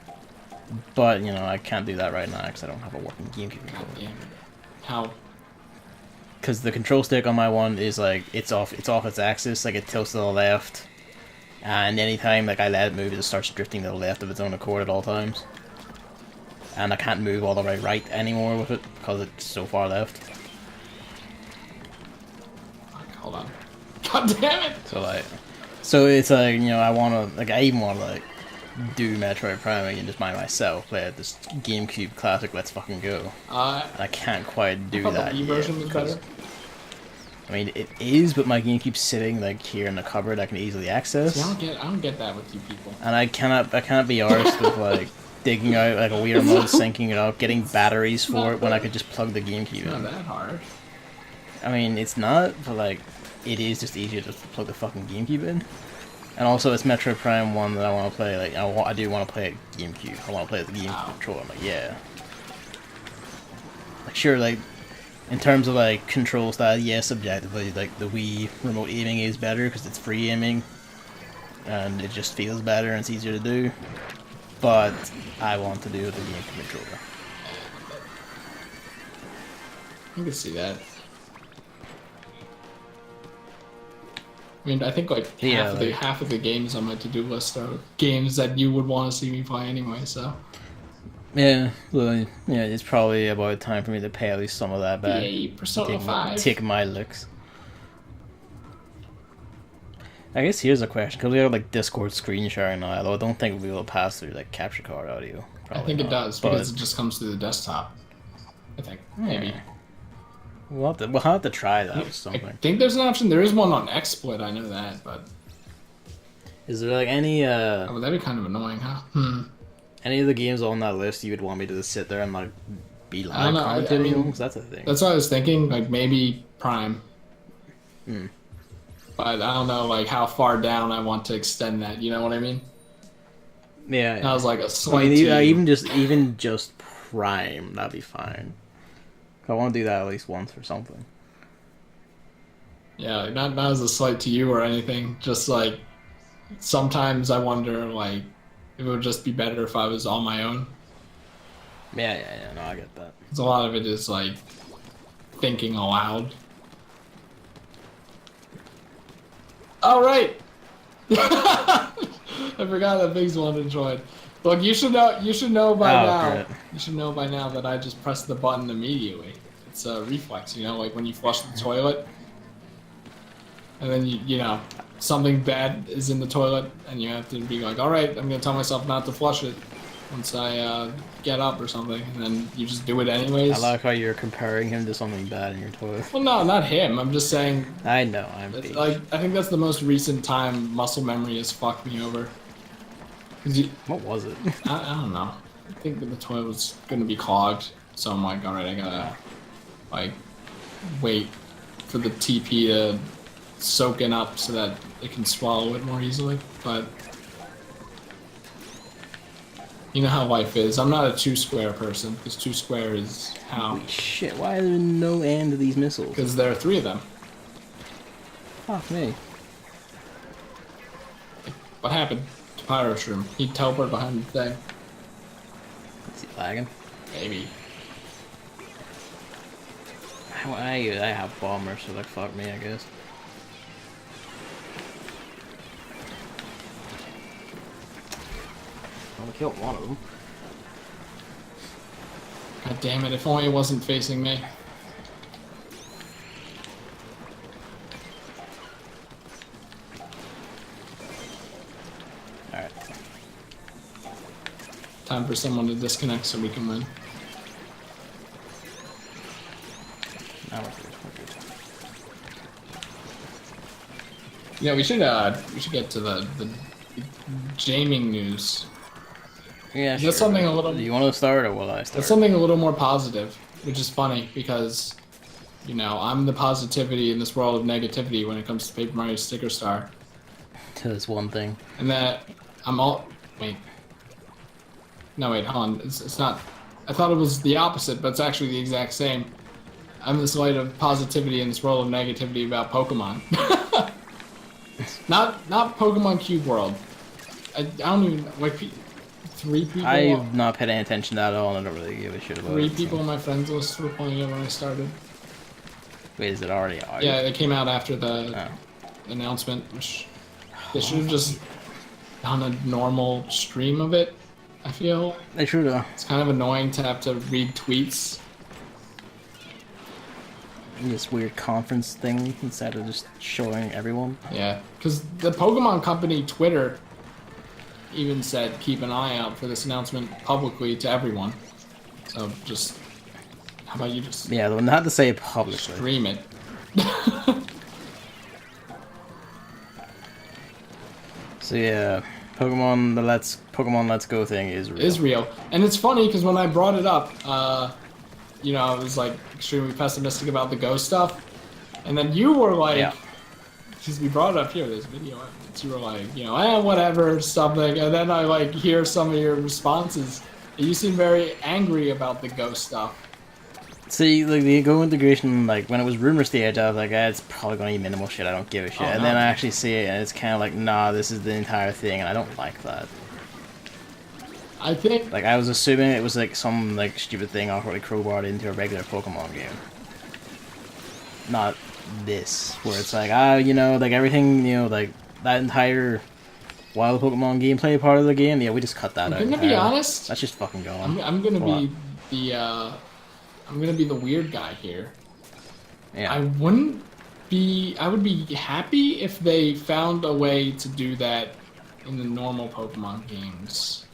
[SPEAKER 2] But, I can't do that right now because I don't have a working GameCube controller.
[SPEAKER 1] How?
[SPEAKER 2] because the control stick on my one is like it's off its axis, like it tilts to the left, and anytime like I let it move, it just starts drifting to the left of its own accord at all times. And I can't move all the way right anymore with it because it's so far left.
[SPEAKER 1] Hold on. God damn it!
[SPEAKER 2] So it's like, you know, I even wanna like do Metroid Prime and just by myself, play this GameCube classic Let's Fucking Go. I can't quite do that.
[SPEAKER 1] The Wii version was better.
[SPEAKER 2] I mean, it is, but my GameCube's sitting like here in the cupboard. I can easily access.
[SPEAKER 1] See, I don't get that with you people.
[SPEAKER 2] And I cannot be arsed with like digging out like a Wii remote, syncing it up, getting batteries for it when I could just plug the GameCube in.
[SPEAKER 1] Not that hard.
[SPEAKER 2] I mean, it's not, but like, it is just easier to plug the fucking GameCube in. And also, it's Metroid Prime 1 that I want to play. Like, I do want to play at GameCube. I want to play at the GameCube controller. I'm like, yeah. Like, sure, like, in terms of like control style, yes, subjectively, like the Wii remote aiming is better because it's free aiming, and it just feels better and it's easier to do. But I want to do it with the GameCube controller.
[SPEAKER 1] I can see that. I mean, I think like half of the games on my to-do list are games that you would want to see me play anyway. So
[SPEAKER 2] yeah, well, yeah, it's probably about time for me to pay at least some of that back.
[SPEAKER 1] Yay, Persona 5.
[SPEAKER 2] Take my licks. I guess here's a question, because we have like Discord screen sharing now, although I don't think we'll be able to pass through like capture card audio.
[SPEAKER 1] Probably I think not. It does, because it just comes through the desktop. I think, maybe.
[SPEAKER 2] We'll have to try that with something.
[SPEAKER 1] I think there's an option. There is one on XSplit, I know that, but...
[SPEAKER 2] Is there like any,
[SPEAKER 1] Oh, that'd be kind of annoying, huh?
[SPEAKER 2] Any of the games on that list you would want me to just sit there and like be live
[SPEAKER 1] I don't know,
[SPEAKER 2] commentating on? That's a thing.
[SPEAKER 1] That's what I was thinking, like maybe Prime. But I don't know like how far down I want to extend that, you know what I mean?
[SPEAKER 2] Yeah.
[SPEAKER 1] That was like a slight
[SPEAKER 2] even just Prime, that'd be fine. I want to do that at least once or something.
[SPEAKER 1] Yeah, like not as a slight to you or anything, just like sometimes I wonder like if it would just be better if I was on my own.
[SPEAKER 2] Yeah, no, I get that.
[SPEAKER 1] Because a lot of it is like thinking aloud. All right. I forgot that Biggs wanted to join. Look, you should know by now.
[SPEAKER 2] Great.
[SPEAKER 1] You should know by now that I just press the button immediately. It's a reflex, you know, like when you flush the toilet, and then you know something bad is in the toilet, and you have to be like, all right, I'm gonna tell myself not to flush it once I get up or something, and then you just do it anyways.
[SPEAKER 2] I like how you're comparing him to something bad in your toilet.
[SPEAKER 1] Well, no, not him. I'm just saying.
[SPEAKER 2] I know.
[SPEAKER 1] Like I think that's the most recent time muscle memory has fucked me over.
[SPEAKER 2] What was it?
[SPEAKER 1] I don't know. I think that the toilet was gonna be clogged, so I'm like, all right, I gotta like wait for the TP to soak in up so that it can swallow it more easily. But you know how life is. I'm not a 2-square person, because 2-square is how.
[SPEAKER 2] Holy shit! Why are there no end to these missiles?
[SPEAKER 1] Because there are 3 of them.
[SPEAKER 2] Fuck me.
[SPEAKER 1] What happened to Pyro's room? He teleported behind the thing.
[SPEAKER 2] Is he lagging?
[SPEAKER 1] Maybe.
[SPEAKER 2] I have bombers, so like fuck me, I guess. I killed one of them.
[SPEAKER 1] God damn it! If only it wasn't facing me.
[SPEAKER 2] All right.
[SPEAKER 1] Time for someone to disconnect so we can win.
[SPEAKER 2] Now we're good.
[SPEAKER 1] Yeah, we should get to the gaming news.
[SPEAKER 2] Yeah,
[SPEAKER 1] That's something a little.
[SPEAKER 2] Do you want to start or will I start?
[SPEAKER 1] That's something a little more positive, which is funny because, you know, I'm the positivity in this world of negativity when it comes to Paper Mario Sticker Star.
[SPEAKER 2] To this one thing.
[SPEAKER 1] And that I'm all. Wait. No, wait, hold on. It's not. I thought it was the opposite, but it's actually the exact same. I'm this light of positivity in this world of negativity about Pokemon. not Pokemon Cube World. I don't even like 3 people.
[SPEAKER 2] I've not paid any attention to that at all, and I don't really give a shit about
[SPEAKER 1] 3
[SPEAKER 2] it.
[SPEAKER 1] people on my friends list were playing it when I started.
[SPEAKER 2] Wait, is it already out?
[SPEAKER 1] Yeah, it came out after the
[SPEAKER 2] Oh.
[SPEAKER 1] announcement. Which they should have just done a normal stream of it. I feel
[SPEAKER 2] They should have.
[SPEAKER 1] it's kind of annoying to have to read tweets.
[SPEAKER 2] This weird conference thing instead of just showing everyone.
[SPEAKER 1] Yeah, because the Pokemon Company Twitter even said keep an eye out for this announcement publicly to everyone. So just, how about you just
[SPEAKER 2] Yeah, they had to say it publicly.
[SPEAKER 1] stream it?
[SPEAKER 2] So yeah, Pokemon Let's Go thing is real.
[SPEAKER 1] Is real, and it's funny because when I brought it up, you know, I was like extremely pessimistic about the Go stuff, and then you were like,
[SPEAKER 2] Yeah.
[SPEAKER 1] because we brought it up here, this video, you were like, you know, whatever, stuff like, and then I like hear some of your responses. And you seem very angry about the Go stuff.
[SPEAKER 2] See, like the Go integration, like when it was rumor stage, I was like, it's probably gonna be minimal shit. I don't give a shit.
[SPEAKER 1] Oh,
[SPEAKER 2] And
[SPEAKER 1] no.
[SPEAKER 2] then I actually see it, and it's kind of like, nah, this is the entire thing, and I don't like that.
[SPEAKER 1] I think,
[SPEAKER 2] Like I was assuming it was like some like stupid thing awkwardly crowbarred into a regular Pokemon game. Not this, where it's like, you know, like everything, you know, like that entire wild Pokemon gameplay part of the game. Yeah, we just cut that out.
[SPEAKER 1] I'm gonna be honest.
[SPEAKER 2] That's just fucking gone.
[SPEAKER 1] I'm gonna
[SPEAKER 2] What?
[SPEAKER 1] be the I'm gonna be the weird guy here.
[SPEAKER 2] Yeah.
[SPEAKER 1] I would be happy if they found a way to do that in the normal Pokemon games.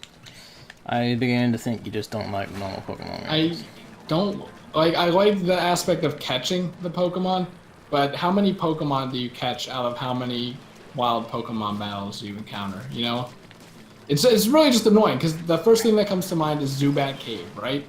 [SPEAKER 2] I began to think you just don't like normal Pokemon games.
[SPEAKER 1] I like the aspect of catching the Pokemon, but how many Pokemon do you catch out of how many wild Pokemon battles you encounter, you know? It's really just annoying, because the first thing that comes to mind is Zubat Cave, right?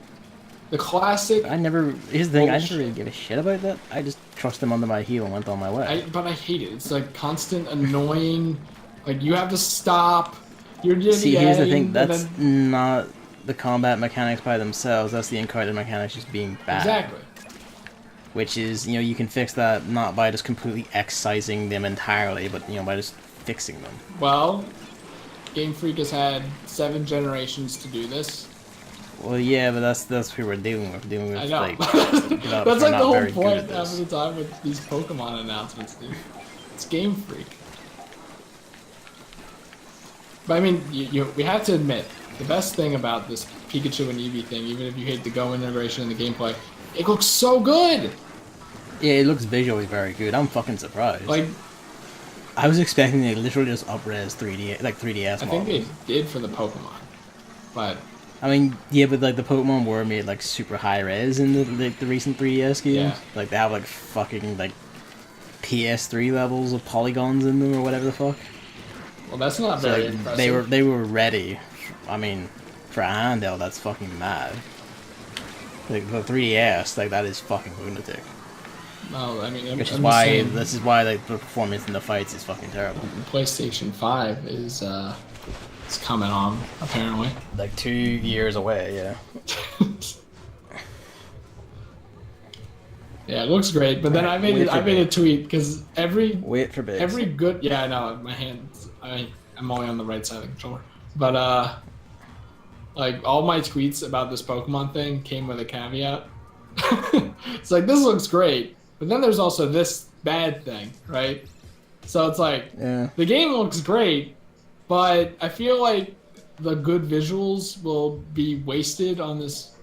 [SPEAKER 1] The classic...
[SPEAKER 2] Here's the thing, I never really give a shit about that. I just trust them under my heel and went on my way.
[SPEAKER 1] But I hate it. It's like constant annoying, like you have to stop, you're just
[SPEAKER 2] See, here's the thing,
[SPEAKER 1] and
[SPEAKER 2] that's
[SPEAKER 1] then-
[SPEAKER 2] not the combat mechanics by themselves, that's the encounter mechanics just being bad.
[SPEAKER 1] Exactly.
[SPEAKER 2] Which is, you know, you can fix that not by just completely excising them entirely, but, you know, by just fixing them.
[SPEAKER 1] Well, Game Freak has had 7 generations to do this.
[SPEAKER 2] Well, yeah, but that's what we're dealing with.
[SPEAKER 1] I know.
[SPEAKER 2] Like,
[SPEAKER 1] That's like the whole point half of the time with these Pokemon announcements, dude. It's Game Freak. But I mean, we have to admit, the best thing about this Pikachu and Eevee thing, even if you hate the Go integration in the gameplay, it looks so good!
[SPEAKER 2] Yeah, it looks visually very good. I'm fucking surprised.
[SPEAKER 1] Like,
[SPEAKER 2] I was expecting they literally just up-res 3D, like 3DS
[SPEAKER 1] I think they did for the Pokemon. But,
[SPEAKER 2] I mean, yeah, but like the Pokemon were made like super high res in the recent 3DS games.
[SPEAKER 1] Yeah.
[SPEAKER 2] Like they have like fucking like PS3 levels of polygons in them or whatever the fuck.
[SPEAKER 1] well, that's not
[SPEAKER 2] So
[SPEAKER 1] very
[SPEAKER 2] like,
[SPEAKER 1] impressive.
[SPEAKER 2] they were ready. I mean, for a handheld, that's fucking mad. Like the 3DS, like that is fucking lunatic.
[SPEAKER 1] No, I mean,
[SPEAKER 2] Which is
[SPEAKER 1] I'm
[SPEAKER 2] why
[SPEAKER 1] saying
[SPEAKER 2] this is why like the performance in the fights is fucking terrible.
[SPEAKER 1] the PlayStation 5 is it's coming on, apparently.
[SPEAKER 2] Like 2 years away, yeah.
[SPEAKER 1] Yeah, it looks great, but then I made a tweet because
[SPEAKER 2] Wait for base.
[SPEAKER 1] every good, yeah, I know, my hands, I'm only on the right side of the controller, but like all my tweets about this Pokemon thing came with a caveat. It's like, this looks great, but then there's also this bad thing, right? So it's like,
[SPEAKER 2] Yeah.
[SPEAKER 1] the game looks great, but I feel like the good visuals will be wasted on this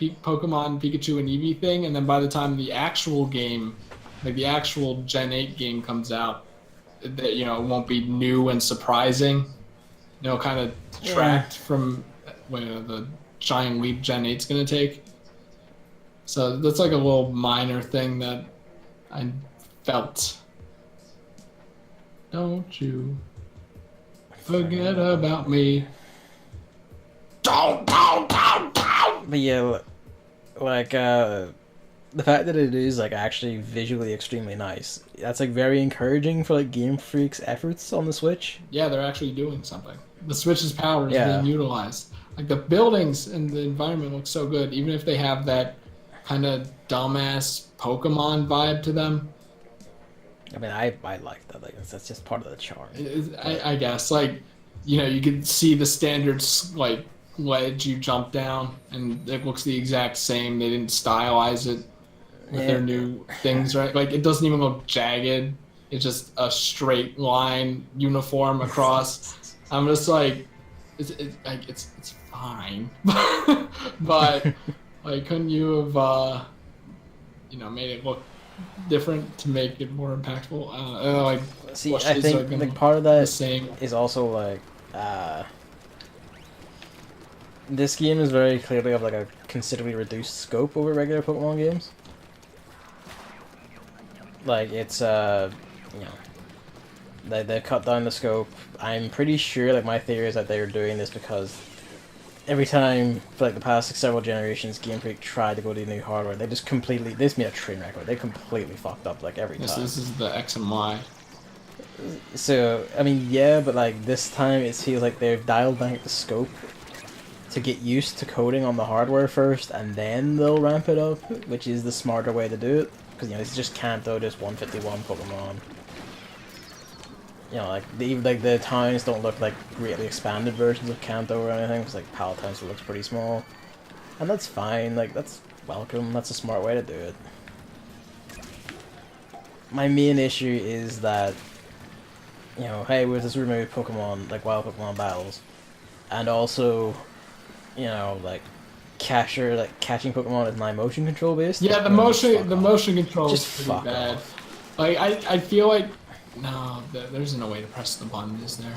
[SPEAKER 1] Pokemon Pikachu and Eevee thing, and then by the time the actual game, like the actual Gen 8 game comes out, that, you know, it won't be new and surprising. You know, kind of detract from the giant leap Gen 8's gonna take. So that's like a little minor thing that I felt. Don't you forget about me. Don't.
[SPEAKER 2] But yeah, like the fact that it is like actually visually extremely nice, that's like very encouraging for like Game Freak's efforts on the Switch.
[SPEAKER 1] Yeah, they're actually doing something. The Switch's power is
[SPEAKER 2] Yeah.
[SPEAKER 1] being utilized. Like the buildings and the environment look so good, even if they have that kind of dumbass Pokemon vibe to them.
[SPEAKER 2] I mean, I like that. Like that's just part of the charm.
[SPEAKER 1] I guess, like, you know, you can see the standards like ledge you jump down, and it looks the exact same. They didn't stylize it. with their new things, right? Like it doesn't even look jagged. It's just a straight line uniform across. I'm just like, it's fine, but like, couldn't you have made it look different to make it more impactful? I don't know, like
[SPEAKER 2] See, I think like part of
[SPEAKER 1] the
[SPEAKER 2] that
[SPEAKER 1] same.
[SPEAKER 2] is also like this game is very clearly of like a considerably reduced scope over regular Pokemon games. Like it's they cut down the scope. I'm pretty sure, like my theory is that they were doing this because every time for like the past several generations, Game Freak tried to go to new hardware, they just completely this made a train wreck. They completely fucked up like every time.
[SPEAKER 1] This is the X and Y.
[SPEAKER 2] So I mean, yeah, but like this time it feels like they've dialed back the scope to get used to coding on the hardware first, and then they'll ramp it up, which is the smarter way to do it. Because it's just Kanto, just 151 Pokemon. Like the towns don't look like greatly expanded versions of Kanto or anything. It's like Palatine still looks pretty small, and that's fine. Like that's welcome. That's a smart way to do it. My main issue is that hey, with this remove Pokemon like wild Pokemon battles, and also like catching Pokemon is not motion control based.
[SPEAKER 1] Yeah, the motion control
[SPEAKER 2] just
[SPEAKER 1] is pretty bad. Like I feel like there isn't a way to press the button, is there?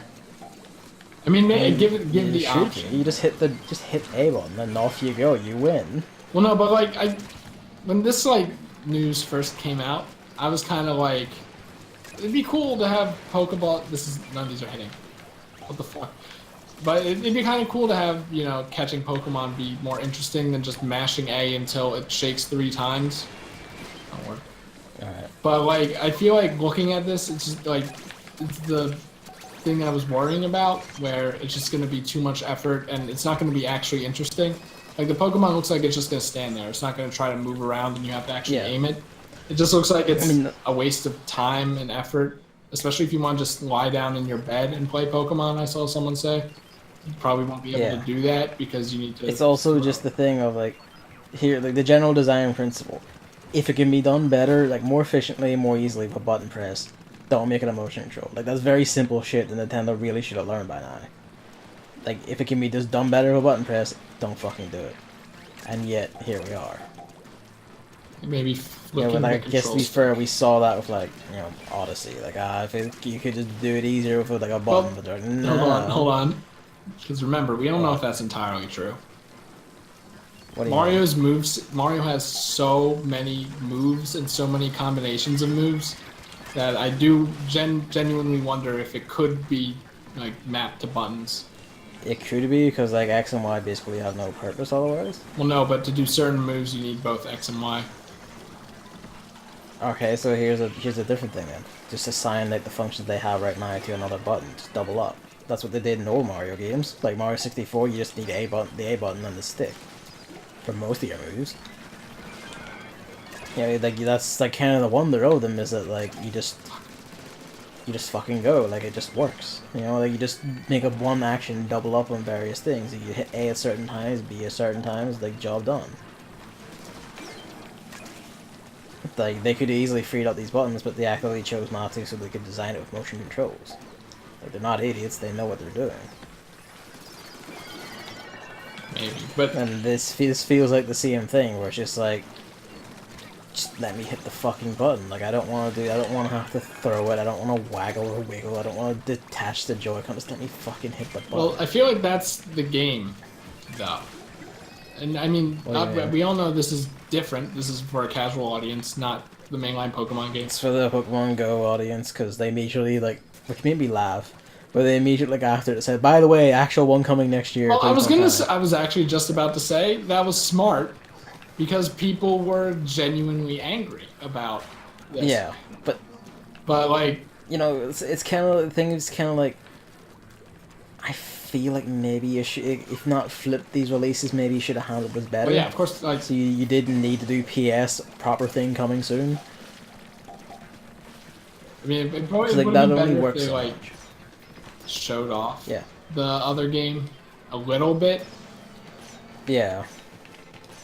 [SPEAKER 1] I mean, give the option.
[SPEAKER 2] You just hit A button and off you go. You win.
[SPEAKER 1] Well, no, but like when this like news first came out, I was kind of like, it'd be cool to have Pokeball. None of these are hitting. What the fuck? But it'd be kind of cool to have, catching Pokemon be more interesting than just mashing A until it shakes 3 times. Don't work.
[SPEAKER 2] Alright.
[SPEAKER 1] But, like, I feel like looking at this, it's just, like, it's the thing I was worrying about, where it's just going to be too much effort, and it's not going to be actually interesting. Like, the Pokemon looks like it's just going to stand there. It's not going to try to move around, and you have to actually aim it. It just looks like it's a waste of time and effort, especially if you want to just lie down in your bed and play Pokemon, I saw someone say. You probably won't be able to do that because you need to...
[SPEAKER 2] It's also just the thing of, like, here, like, the general design principle. If it can be done better, like, more efficiently, more easily with button press, don't make it a motion control. Like, that's very simple shit that Nintendo really should have learned by now. Like, if it can be just done better with button press, don't fucking do it. And yet, here we are.
[SPEAKER 1] Maybe
[SPEAKER 2] but I guess to be fair, we saw that with, like, Odyssey. Like, if you could just do it easier with, like, a button. But
[SPEAKER 1] hold on. Because remember, we don't know if that's entirely true. Mario has so many moves and so many combinations of moves that I do genuinely wonder if it could be like mapped to buttons.
[SPEAKER 2] It could be, because like X and Y basically have no purpose otherwise.
[SPEAKER 1] Well, no, but to do certain moves, you need both X and Y.
[SPEAKER 2] Okay, so here's a different thing then. Just assign like the functions they have right now to another button. Just double up. That's what they did in old Mario games. Like Mario 64, you just need the A button and the stick for most of your moves. Like that's like kind of the wonder of them, is that like you just fucking go, like it just works. Like you just make up one action, double up on various things. You hit A at certain times, B at certain times, like job done. Like they could easily freed up these buttons, but they actively chose not to, so they could design it with motion controls. Like they're not idiots; they know what they're doing.
[SPEAKER 1] Maybe, but
[SPEAKER 2] and this feels like the same thing, where it's just like, just let me hit the fucking button. Like I don't want to have to throw it. I don't want to waggle or wiggle. I don't want to detach the Joy-Con. Just let me fucking hit the button.
[SPEAKER 1] Well, I feel like that's the game, though. And I mean, we all know this is different. This is for a casual audience, not the mainline Pokemon game.
[SPEAKER 2] It's for the Pokemon Go audience, because they immediately, like, which made me laugh, but they immediately, like, after it said, by the way, actual one coming next year.
[SPEAKER 1] Well, I was actually just about to say, that was smart, because people were genuinely angry about this.
[SPEAKER 2] Yeah, but
[SPEAKER 1] like...
[SPEAKER 2] it's kind of, the thing is kind of like, I feel like maybe you should, if not flip these releases, maybe you should have handled this better.
[SPEAKER 1] Well, yeah, of course. Like,
[SPEAKER 2] so you didn't need to do PS proper thing coming soon.
[SPEAKER 1] I mean, it probably
[SPEAKER 2] like,
[SPEAKER 1] would
[SPEAKER 2] that
[SPEAKER 1] have been
[SPEAKER 2] only
[SPEAKER 1] better
[SPEAKER 2] works
[SPEAKER 1] if they
[SPEAKER 2] so
[SPEAKER 1] like
[SPEAKER 2] much.
[SPEAKER 1] Showed off
[SPEAKER 2] the
[SPEAKER 1] other game a little bit.
[SPEAKER 2] Yeah.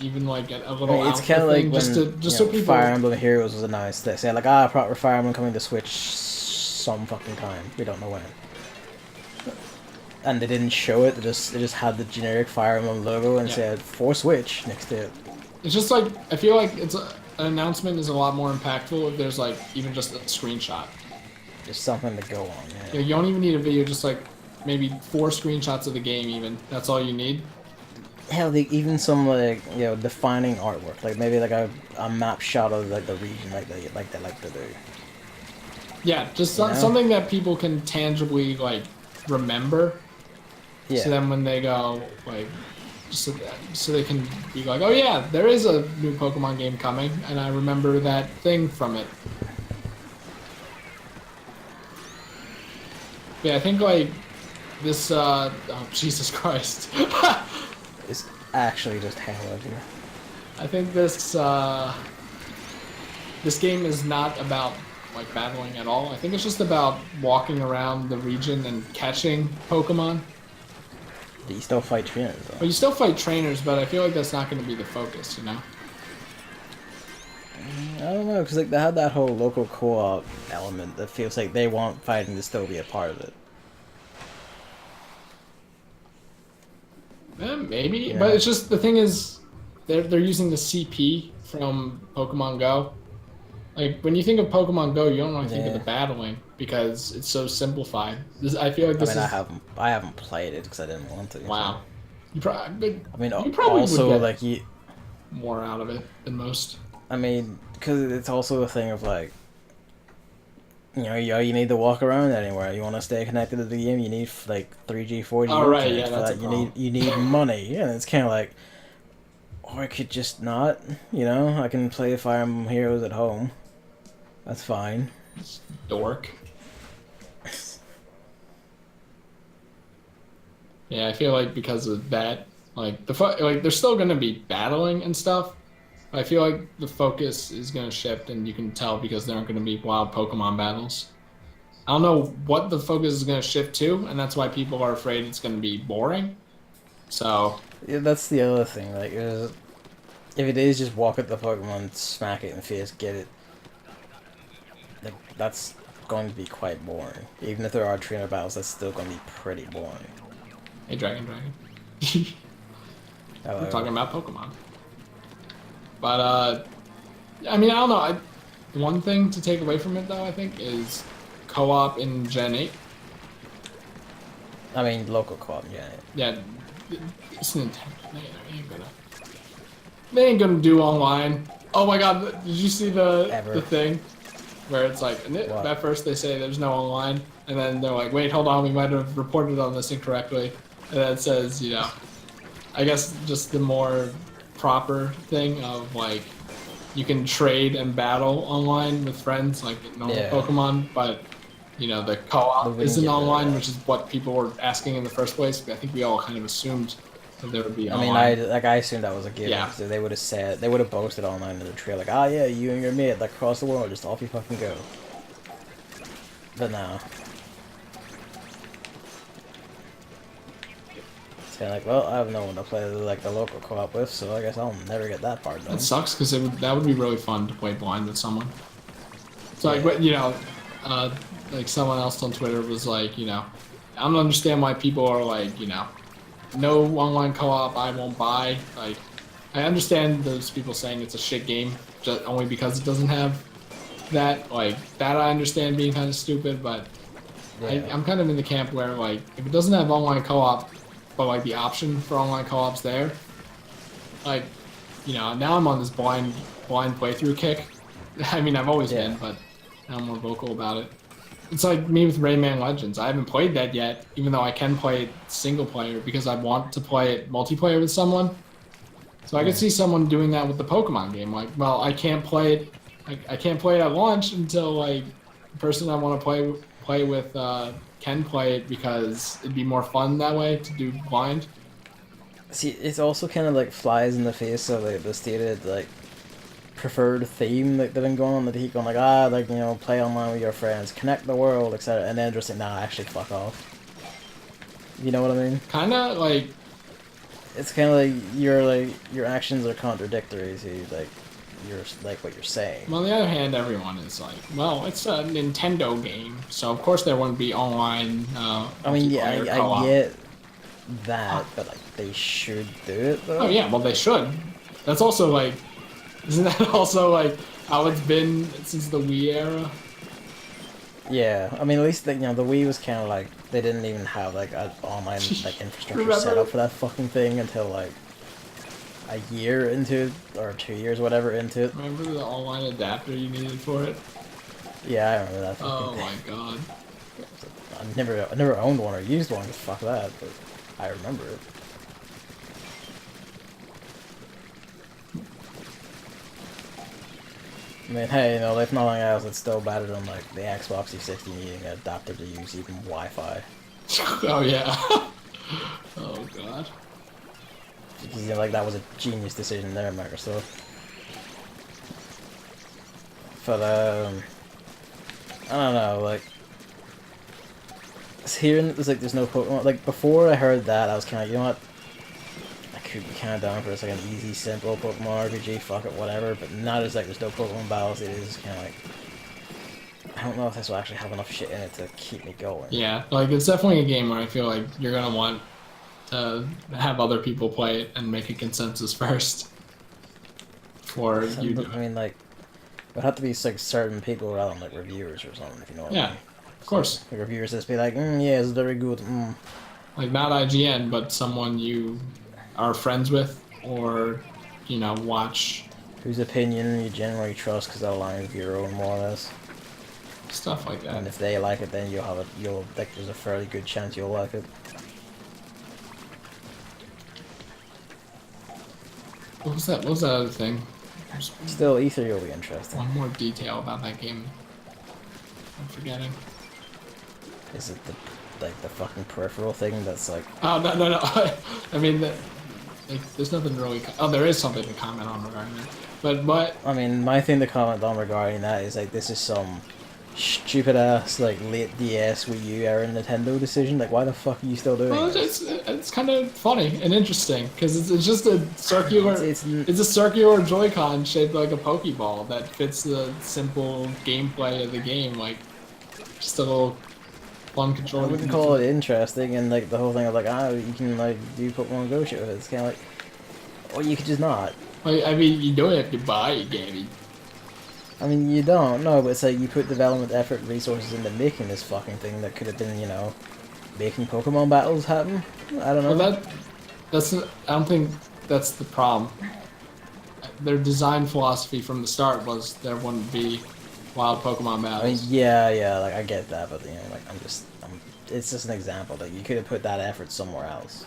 [SPEAKER 1] even like a
[SPEAKER 2] I
[SPEAKER 1] little
[SPEAKER 2] mean, it's
[SPEAKER 1] alpha
[SPEAKER 2] kind of like
[SPEAKER 1] thing,
[SPEAKER 2] when
[SPEAKER 1] just so people.
[SPEAKER 2] Fire Emblem Heroes was announced. They say like, ah, proper Fire Emblem coming to Switch some fucking time. We don't know when. And they didn't show it. They just had the generic Fire Emblem logo and said for Switch next to it.
[SPEAKER 1] It's just like I feel like an announcement is a lot more impactful if there's like even just a screenshot.
[SPEAKER 2] Just something to go on.
[SPEAKER 1] Yeah, you don't even need a video. Just like maybe 4 screenshots of the game. Even that's all you need.
[SPEAKER 2] Hell, even some like defining artwork, like maybe like a map shot of like the region, like they like to do.
[SPEAKER 1] Yeah, just something that people can tangibly like remember.
[SPEAKER 2] Yeah.
[SPEAKER 1] So then when they go like, so they can be like, oh yeah, there is a new Pokemon game coming, and I remember that thing from it. Yeah, I think like this. Oh Jesus Christ!
[SPEAKER 2] It's actually just hell of you.
[SPEAKER 1] I think this game is not about like battling at all. I think it's just about walking around the region and catching Pokemon.
[SPEAKER 2] You still fight trainers, though.
[SPEAKER 1] But you still fight trainers, but I feel like that's not going to be the focus, you know?
[SPEAKER 2] I don't know, because like, they had that whole local co-op element that feels like they want fighting to still be a part of it.
[SPEAKER 1] Maybe,
[SPEAKER 2] Yeah.
[SPEAKER 1] but it's just, the thing is, they're using the CP from Pokemon Go. Like, when you think of Pokemon Go, you don't really think of the battling, because it's so simplified. I feel like this
[SPEAKER 2] I haven't played it because I didn't want to.
[SPEAKER 1] Wow.
[SPEAKER 2] So.
[SPEAKER 1] You probably
[SPEAKER 2] also,
[SPEAKER 1] would get
[SPEAKER 2] like, you...
[SPEAKER 1] more out of it than most.
[SPEAKER 2] I mean, because it's also a thing of, like, you need to walk around anywhere. You want to stay connected to the game, you need, like, 3G, 4G.
[SPEAKER 1] Oh, right, yeah, that's a problem.
[SPEAKER 2] You need money, and it's kind of like... Or I could just not, I can play Fire Emblem Heroes at home. That's fine.
[SPEAKER 1] Dork. Yeah, I feel like because of that, like there's still gonna be battling and stuff. But I feel like the focus is gonna shift, and you can tell because there aren't gonna be wild Pokemon battles. I don't know what the focus is gonna shift to, and that's why people are afraid it's gonna be boring. So
[SPEAKER 2] yeah, that's the other thing. Like, if it is just walk at the Pokemon, smack it in the face, get it. Like, that's going to be quite boring. Even if there are trainer battles, that's still going to be pretty boring.
[SPEAKER 1] Hey, Dragon. We're talking about Pokemon. But, I mean, I don't know. One thing to take away from it, though, I think, is co-op in Gen 8.
[SPEAKER 2] I mean, local co-op in Gen 8.
[SPEAKER 1] Yeah, it's Nintendo. They ain't gonna do online. Oh my god, did you see the thing? Where it's like, at first they say there's no online, and then they're like, wait, hold on, we might have reported on this incorrectly. And then it says, I guess just the more proper thing of like, you can trade and battle online with friends, like normal Pokemon, but the co-op isn't online, which is what people were asking in the first place. I think we all kind of assumed that there would be online.
[SPEAKER 2] I mean, I assumed that was a given.
[SPEAKER 1] Yeah.
[SPEAKER 2] So they would have boasted online in the trail, like, ah, yeah, you and your mate, like, across the world, just off you fucking go. But no. It's kind of like, well, I have no one to play like the local co-op with, so I guess I'll never get that part done.
[SPEAKER 1] That sucks because that would be really fun to play blind with someone. So like, like someone else on Twitter was like, I don't understand why people are like, no online co-op, I won't buy. Like, I understand those people saying it's a shit game just only because it doesn't have that. Like, that I understand being kind of stupid, but I'm kind of in the camp where, like, if it doesn't have online co-op, but, like, the option for online co-op's there, like, now I'm on this blind playthrough kick. I mean, I've always been, but now I'm more vocal about it. It's like me with Rayman Legends. I haven't played that yet, even though I can play it single player because I want to play it multiplayer with someone. So I could see someone doing that with the Pokemon game. Like, well, I can't play it. I can't play it at launch until like the person I want to play with can play it because it'd be more fun that way to do blind.
[SPEAKER 2] See, it's also kind of like flies in the face of like the stated like preferred theme that they've been going on, that he going like, play online with your friends, connect the world, etc. And then just like, nah, actually fuck off. You know what I mean?
[SPEAKER 1] Kinda like,
[SPEAKER 2] it's kind of your actions are contradictory to what you're saying.
[SPEAKER 1] On the other hand, everyone is like, well, it's a Nintendo game, so of course there wouldn't be online.
[SPEAKER 2] I mean, yeah,
[SPEAKER 1] multiplayer
[SPEAKER 2] I
[SPEAKER 1] co-op.
[SPEAKER 2] get that, but like they should do it though.
[SPEAKER 1] Oh yeah, well they should. That's also like, isn't that also like how it's been since the Wii era?
[SPEAKER 2] Yeah, I mean, at least the Wii was kind of like they didn't even have like an online like infrastructure set up for that fucking thing until like a year into it, or 2 years, whatever, into it.
[SPEAKER 1] Remember the online adapter you needed for it?
[SPEAKER 2] Yeah, I remember that.
[SPEAKER 1] Oh my god.
[SPEAKER 2] I never owned one or used one. Cause fuck that, but I remember it. I mean, hey, if nothing else, it's still better than like the Xbox 360 needing an adapter to use even Wi-Fi.
[SPEAKER 1] Oh yeah. Oh god.
[SPEAKER 2] Because like that was a genius decision there, Microsoft. But I don't know, like hearing it was like there's no Pokemon. Like before I heard that, I was kind of what. Could be kind of down for it's like an easy, simple Pokemon RPG, fuck it, whatever. But now there's like no Pokemon battles. It is kind of like I don't know if this will actually have enough shit in it to keep me going.
[SPEAKER 1] Yeah, like it's definitely a game where I feel like you're gonna want to have other people play it and make a consensus first. For you do.
[SPEAKER 2] I mean, like it would have to be like certain people rather than like reviewers or something, if you know what I
[SPEAKER 1] Yeah,
[SPEAKER 2] mean.
[SPEAKER 1] of course.
[SPEAKER 2] Like reviewers just be like, yeah, it's very good.
[SPEAKER 1] Like not IGN, but someone you are friends with, or watch
[SPEAKER 2] Whose opinion you generally trust because that aligns with your own more or less.
[SPEAKER 1] stuff like that.
[SPEAKER 2] And if they like it, then you'll like there's a fairly good chance you'll like it.
[SPEAKER 1] What was that? What was that other thing?
[SPEAKER 2] Still, E3 will be interesting.
[SPEAKER 1] One more detail about that game. I'm forgetting.
[SPEAKER 2] Is it the fucking peripheral thing that's like?
[SPEAKER 1] Oh no! I mean, there's nothing really. Oh, there is something to comment on regarding that. But
[SPEAKER 2] I mean, my thing to comment on regarding that is like this is some stupid ass like late DS Wii U era Nintendo decision. Like, why the fuck are you still doing
[SPEAKER 1] well,
[SPEAKER 2] this?
[SPEAKER 1] it's kind of funny and interesting because it's just a circular.
[SPEAKER 2] It's
[SPEAKER 1] a circular Joy-Con shaped like a Pokeball that fits the simple gameplay of the game. Like, just a little fun controller.
[SPEAKER 2] I wouldn't call it interesting, and like the whole thing of like, you can like do Pokemon Go shit with it. It's kind of like, or you could just not.
[SPEAKER 1] Like, I mean, you don't have to buy a game.
[SPEAKER 2] I mean, you don't know, but it's like you put development effort and resources into making this fucking thing that could have been, making Pokemon battles happen. I don't know.
[SPEAKER 1] Well, I don't think that's the problem. Their design philosophy from the start was there wouldn't be wild Pokemon
[SPEAKER 2] I mean,
[SPEAKER 1] battles.
[SPEAKER 2] yeah, like I get that, but it's just an example that you could have put that effort somewhere else.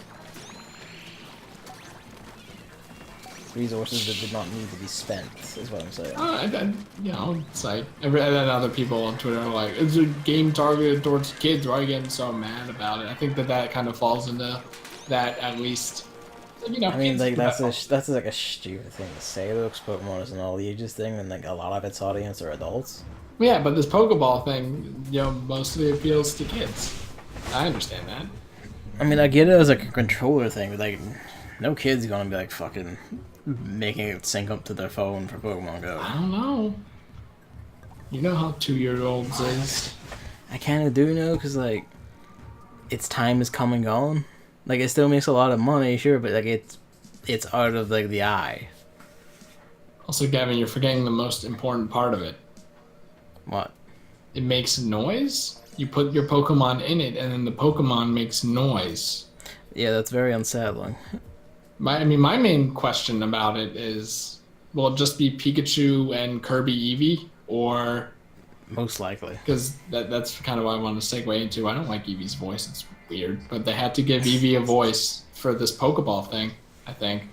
[SPEAKER 2] Resources that did not need to be spent, is what I'm saying.
[SPEAKER 1] It's like, and then other people on Twitter are like, it's a game targeted towards kids, why are you getting so mad about it? I think that kind of falls into that, at least.
[SPEAKER 2] I mean, like, that's like a stupid thing to say, though, because Pokemon is an all ages thing, and like a lot of its audience are adults.
[SPEAKER 1] Yeah, but this Pokeball thing, mostly appeals to kids. I understand that.
[SPEAKER 2] I mean, I get it as like a controller thing, but like, no kid's gonna be like fucking making it sync up to their phone for Pokemon Go.
[SPEAKER 1] I don't know. You know how 2-year-olds is.
[SPEAKER 2] I kind of do know, because like, its time is come and gone. Like, it still makes a lot of money, sure, but like it's out of like the eye.
[SPEAKER 1] Also, Gavin, you're forgetting the most important part of it.
[SPEAKER 2] What?
[SPEAKER 1] It makes noise. You put your Pokemon in it, and then the Pokemon makes noise.
[SPEAKER 2] Yeah, that's very unsettling.
[SPEAKER 1] My main question about it is, will it just be Pikachu and Kirby Eevee, or
[SPEAKER 2] Most likely.
[SPEAKER 1] because that's kind of what I want to segue into. I don't like Eevee's voice; it's weird, but they had to give Eevee a voice for this Pokeball thing. I think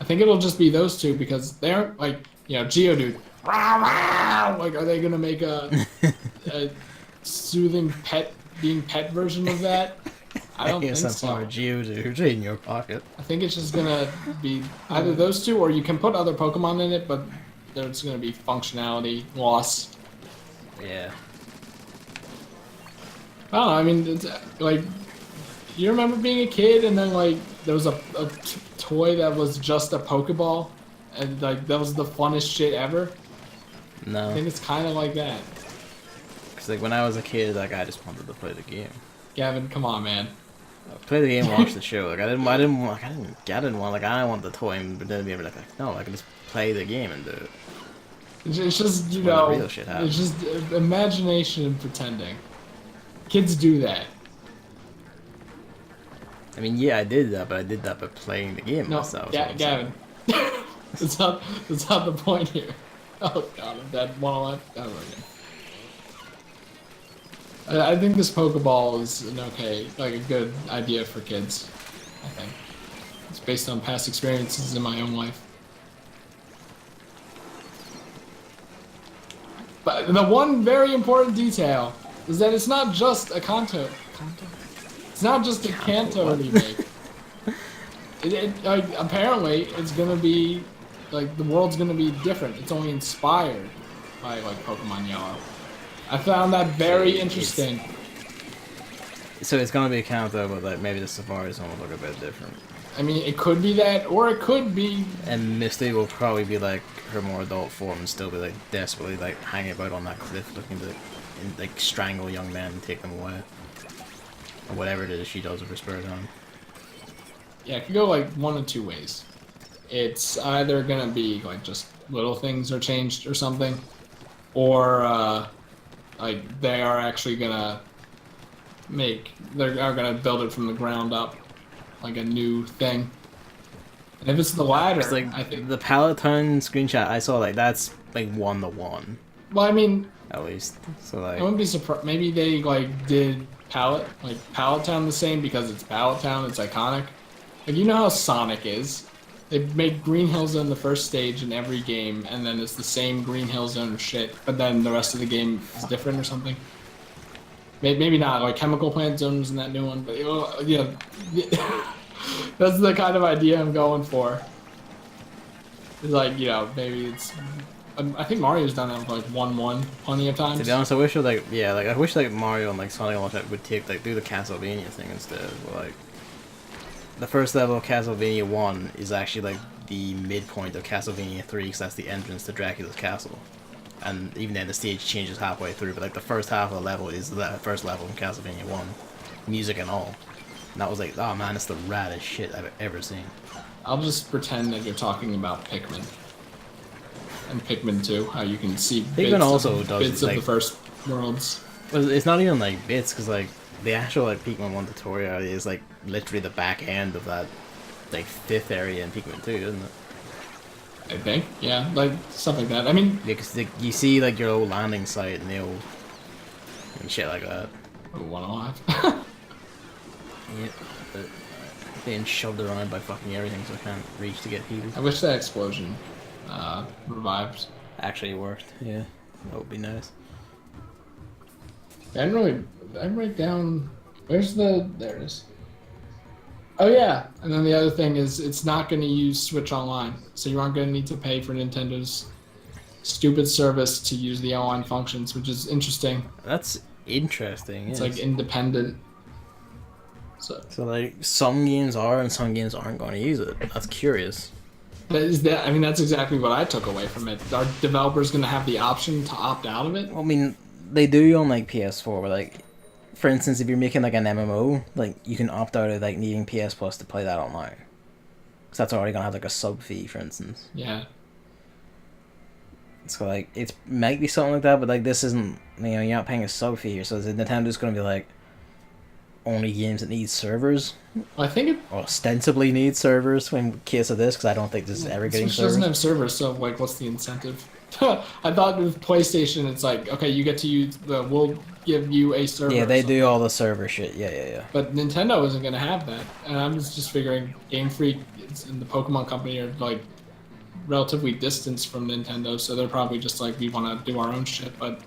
[SPEAKER 1] it'll just be those two because they aren't like Geodude. Like, are they gonna make a soothing pet version of that? I don't think so.
[SPEAKER 2] I'm Geodude in your pocket.
[SPEAKER 1] I think it's just gonna be either those two, or you can put other Pokemon in it, but there's gonna be functionality loss.
[SPEAKER 2] Yeah.
[SPEAKER 1] I don't know. I mean, it's like You remember being a kid and then like there was a toy that was just a Pokeball, and like that was the funnest shit ever. I
[SPEAKER 2] No,
[SPEAKER 1] think it's kind of like that.
[SPEAKER 2] because like when I was a kid, like I just wanted to play the game.
[SPEAKER 1] Gavin, come on, man.
[SPEAKER 2] Play the game, watch the show. Like I didn't want like I didn't want the toy, but then be like, no, I can just play the game and do it.
[SPEAKER 1] It's just you
[SPEAKER 2] When the
[SPEAKER 1] know,
[SPEAKER 2] real shit happens.
[SPEAKER 1] it's just imagination and pretending. Kids do that.
[SPEAKER 2] I mean, yeah, I did that, but I did that by playing the game
[SPEAKER 1] No,
[SPEAKER 2] myself.
[SPEAKER 1] Gavin. that's not the point here. Oh god, I'm dead. One left. Oh, okay. I think this Pokeball is an okay, like a good idea for kids. I think it's based on past experiences in my own life. But the one very important detail is that it's not just a Kanto. It's not just a Kanto remake. Like, apparently, it's gonna be like the world's gonna be different. It's only inspired by like Pokemon Yellow. I found that very interesting.
[SPEAKER 2] So it's gonna be a counter, but like maybe the Safari zone will look a bit different.
[SPEAKER 1] I mean, it could be that, or it could be.
[SPEAKER 2] And Misty will probably be like her more adult form and still be like desperately like hanging about on that cliff, looking to like strangle young men and take them away, or whatever it is she does with her spare time.
[SPEAKER 1] Yeah, it could go like one of two ways. It's either gonna be like just little things are changed or something, or like they are actually gonna are gonna build it from the ground up, like a new thing. And if it's the latter,
[SPEAKER 2] It's like
[SPEAKER 1] I think.
[SPEAKER 2] the Palatine screenshot I saw, like that's like 1-to-1
[SPEAKER 1] Well, I mean,
[SPEAKER 2] at least. So
[SPEAKER 1] I
[SPEAKER 2] like,
[SPEAKER 1] wouldn't be surprised. Maybe they like did Pallet Town the same because it's Pallet Town. It's iconic. Like you know how Sonic is. They make Green Hill Zone the first stage in every game, and then it's the same Green Hill Zone shit, but then the rest of the game is different or something. Maybe not. Like Chemical Plant Zone was in that new one, but yeah, that's the kind of idea I'm going for. It's like maybe it's. I think Mario's done that with like 1-1 plenty of times.
[SPEAKER 2] to be honest, I wish I wish like Mario and like Sonic and all that would take like do the Castlevania thing instead. Where, like the first level of Castlevania 1 is actually like the midpoint of Castlevania 3 because that's the entrance to Dracula's castle. And even then the stage changes halfway through, but like the first half of the level is the first level in Castlevania 1. Music and all. And that was like, oh man, it's the raddest shit I've ever seen.
[SPEAKER 1] I'll just pretend that you're talking about Pikmin. And Pikmin 2, how you can see
[SPEAKER 2] Pikmin also does
[SPEAKER 1] bits of
[SPEAKER 2] like
[SPEAKER 1] the first worlds.
[SPEAKER 2] well, it's not even like bits because like the actual like Pikmin 1 tutorial is like literally the back end of that like 5th area in Pikmin 2, isn't it?
[SPEAKER 1] I think, yeah, like stuff like that. I mean,
[SPEAKER 2] Because like, you see like your old landing site and the old and shit like that.
[SPEAKER 1] one alive.
[SPEAKER 2] Yeah, but being shoved around by fucking everything, so I can't reach to get healed.
[SPEAKER 1] I wish that explosion revived.
[SPEAKER 2] Actually worked. Yeah, that would be nice.
[SPEAKER 1] I didn't write down. Where's the? There it is. Oh yeah, and then the other thing is it's not going to use Switch Online, so you aren't going to need to pay for Nintendo's stupid service to use the online functions, which is interesting.
[SPEAKER 2] That's interesting.
[SPEAKER 1] It's
[SPEAKER 2] yes.
[SPEAKER 1] like independent.
[SPEAKER 2] So like some games are and some games aren't going to use it. That's curious.
[SPEAKER 1] I mean, that's exactly what I took away from it. Are developers going to have the option to opt out of it?
[SPEAKER 2] Well, I mean, they do on like PS4, but like, for instance, if you're making like an MMO, like you can opt out of like needing PS Plus to play that online. Because that's already gonna have like a sub fee, for instance.
[SPEAKER 1] Yeah.
[SPEAKER 2] So like, it might be something like that, but like this isn't. You're not paying a sub fee here, so Nintendo's gonna be like only games that need servers.
[SPEAKER 1] Well, I think it
[SPEAKER 2] Or ostensibly need servers in case of this, because I don't think this is ever getting
[SPEAKER 1] Switch
[SPEAKER 2] servers.
[SPEAKER 1] doesn't have servers, so like, what's the incentive? I thought with PlayStation, it's like, okay, you get to use we'll give you a server.
[SPEAKER 2] Yeah, they
[SPEAKER 1] or something.
[SPEAKER 2] do all the server shit. Yeah.
[SPEAKER 1] But Nintendo isn't gonna have that, and I'm just figuring Game Freak and the Pokemon Company are like relatively distanced from Nintendo, so they're probably just like, we want to do our own shit. But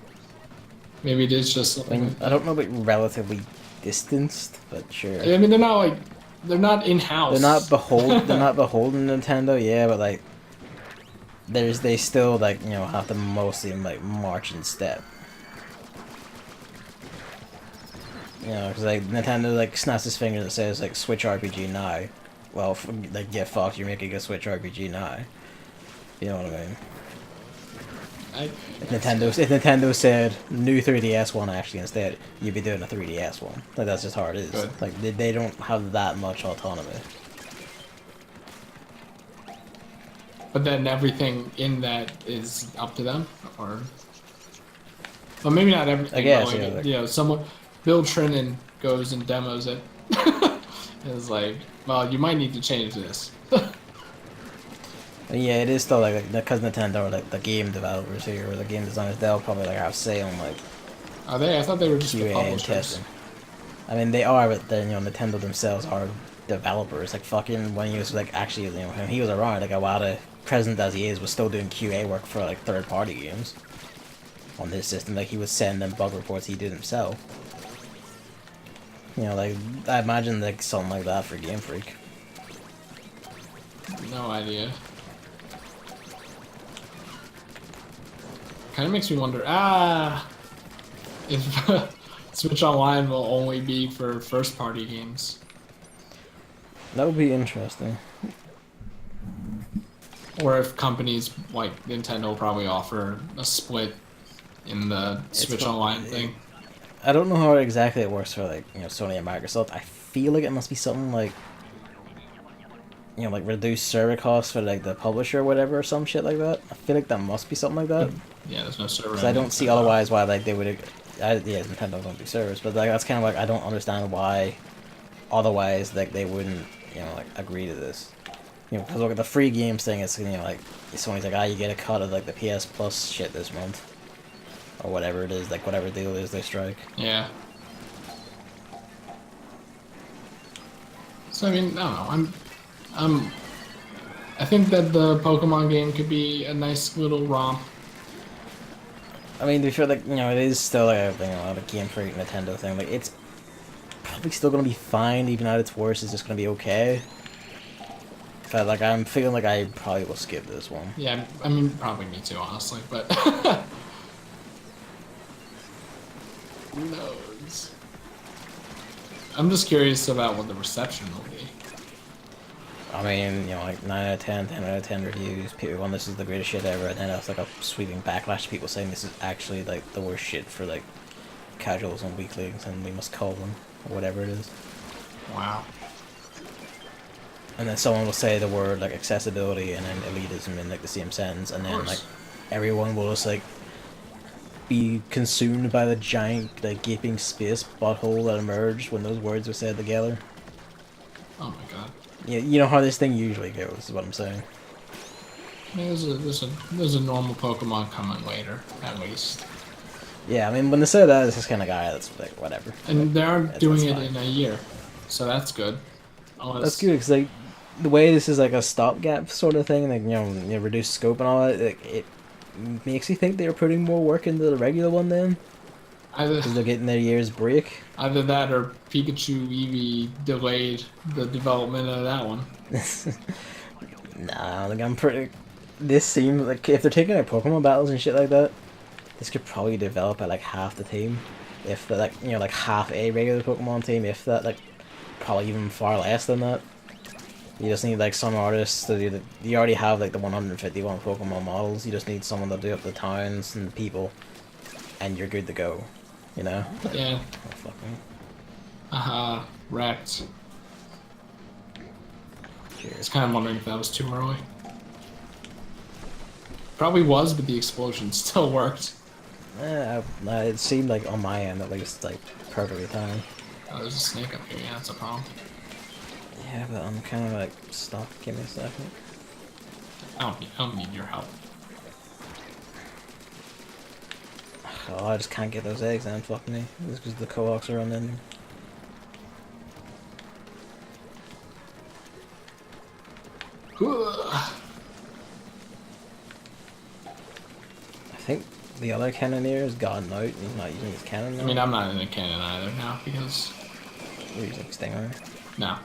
[SPEAKER 1] maybe it is just
[SPEAKER 2] I
[SPEAKER 1] something.
[SPEAKER 2] mean,
[SPEAKER 1] like that.
[SPEAKER 2] I don't know about relatively distanced, but sure.
[SPEAKER 1] I mean, they're not in house.
[SPEAKER 2] They're not beholden to Nintendo, yeah, but like they still like, have to mostly like march in step. You know, because like Nintendo like snaps his finger and says like Switch RPG now. Well, like get fucked, you're making a Switch RPG now. You know what I mean? If Nintendo said new 3DS one actually instead, you'd be doing a 3DS one. Like that's just how it is.
[SPEAKER 1] Good.
[SPEAKER 2] Like they don't have that much autonomy.
[SPEAKER 1] But then everything in that is up to them, or well, maybe not everything.
[SPEAKER 2] I guess,
[SPEAKER 1] but like,
[SPEAKER 2] yeah, like-
[SPEAKER 1] you know, someone Bill Trinan goes and demos it. It's like, well, you might need to change this.
[SPEAKER 2] And yeah, it is still like because Nintendo are like the game developers here or the game designers, they'll probably like have say on like
[SPEAKER 1] Are they? I thought they were just the
[SPEAKER 2] QA and
[SPEAKER 1] publishers.
[SPEAKER 2] testing. I mean, they are, but then you know, Nintendo themselves are developers. Like fucking when he was like actually, you know, when he was around, like Iwata, president as he is, was still doing QA work for like third-party games on this system. Like he would send them bug reports he did himself. You know, like I imagine like something like that for Game Freak.
[SPEAKER 1] No idea. Kind of makes me wonder. If Switch Online will only be for first-party games.
[SPEAKER 2] That would be interesting.
[SPEAKER 1] Or if companies like Nintendo will probably offer a split in the Switch Online thing.
[SPEAKER 2] I don't know how exactly it works for like, you know, Sony and Microsoft. I feel like it must be something like, you know, like reduced server costs for like the publisher or whatever or some shit like that. I feel like that must be something like that.
[SPEAKER 1] Yeah, there's no server.
[SPEAKER 2] Because I don't see otherwise why like they would. Yeah, Nintendo don't do servers, but like that's kind of like I don't understand why. Otherwise, like they wouldn't, you know, like agree to this. You know, because look at the free games thing. It's, you know, like Sony's like, you get a cut of like the PS Plus shit this month, or whatever it is, like whatever deal it is they strike.
[SPEAKER 1] Yeah. So I mean, I don't know. I think that the Pokemon game could be a nice little romp.
[SPEAKER 2] I mean, to be fair, like, you know, it is still like a, you know, a Game Freak Nintendo thing. Like, it's probably still gonna be fine, even at its worst. It's just gonna be okay. But like, I'm feeling like I probably will skip this one.
[SPEAKER 1] Yeah, I mean, probably me too, honestly, but who knows? I'm just curious about what the reception will be.
[SPEAKER 2] I mean, you know, like 9 out of 10, 10 out of 10 reviews. People going, this is the greatest shit ever, and then that's like a sweeping backlash to people saying this is actually like the worst shit for like casuals and weaklings, and we must call them, or whatever it is.
[SPEAKER 1] Wow.
[SPEAKER 2] And then someone will say the word like accessibility and then elitism in like the same sentence, and then like everyone will just like be consumed by the giant like gaping space butthole that emerged when those words were said together.
[SPEAKER 1] Oh my god.
[SPEAKER 2] Yeah, you know how this thing usually goes, is what I'm saying.
[SPEAKER 1] I mean, there's a normal Pokemon coming later, at least.
[SPEAKER 2] Yeah, I mean, when they say that, it's this kind of guy that's like, whatever.
[SPEAKER 1] And they aren't
[SPEAKER 2] That's
[SPEAKER 1] doing it
[SPEAKER 2] fine.
[SPEAKER 1] in a year, so that's good. Unless,
[SPEAKER 2] That's good, because like, the way this is like a stopgap sort of thing, like, you know, reduced scope and all that, like, it makes you think they're putting more work into the regular one then, because they're getting their year's break.
[SPEAKER 1] Either that or Pikachu Eevee delayed the development of that one.
[SPEAKER 2] Nah, like, I'm pretty... This seems like, if they're taking like Pokemon battles and shit like that, this could probably develop at like half the team. If they're like, you know, like half a regular Pokemon team, if that, like, probably even far less than that. You just need like some artists to do the... You already have like the 151 Pokemon models, you just need someone to do up the towns and people, and you're good to go. You know?
[SPEAKER 1] Yeah.
[SPEAKER 2] Oh, fuck me.
[SPEAKER 1] Aha, wrecked. I was
[SPEAKER 2] Cheers.
[SPEAKER 1] kind of wondering if that was too early. Probably was, but the explosion still worked.
[SPEAKER 2] It seemed like on my end at least like perfectly timed.
[SPEAKER 1] Oh, there's a snake up here. Yeah, that's a problem.
[SPEAKER 2] Yeah, but I'm kind of like stuck. Give me a second.
[SPEAKER 1] I don't need your help.
[SPEAKER 2] Oh, I just can't get those eggs then. Fuck me. Just because the co-ops are on in there. I think the other cannoneer has gotten out and he's not using his cannon now.
[SPEAKER 1] I mean, I'm not in the cannon either now because
[SPEAKER 2] You're using Stinger.
[SPEAKER 1] no,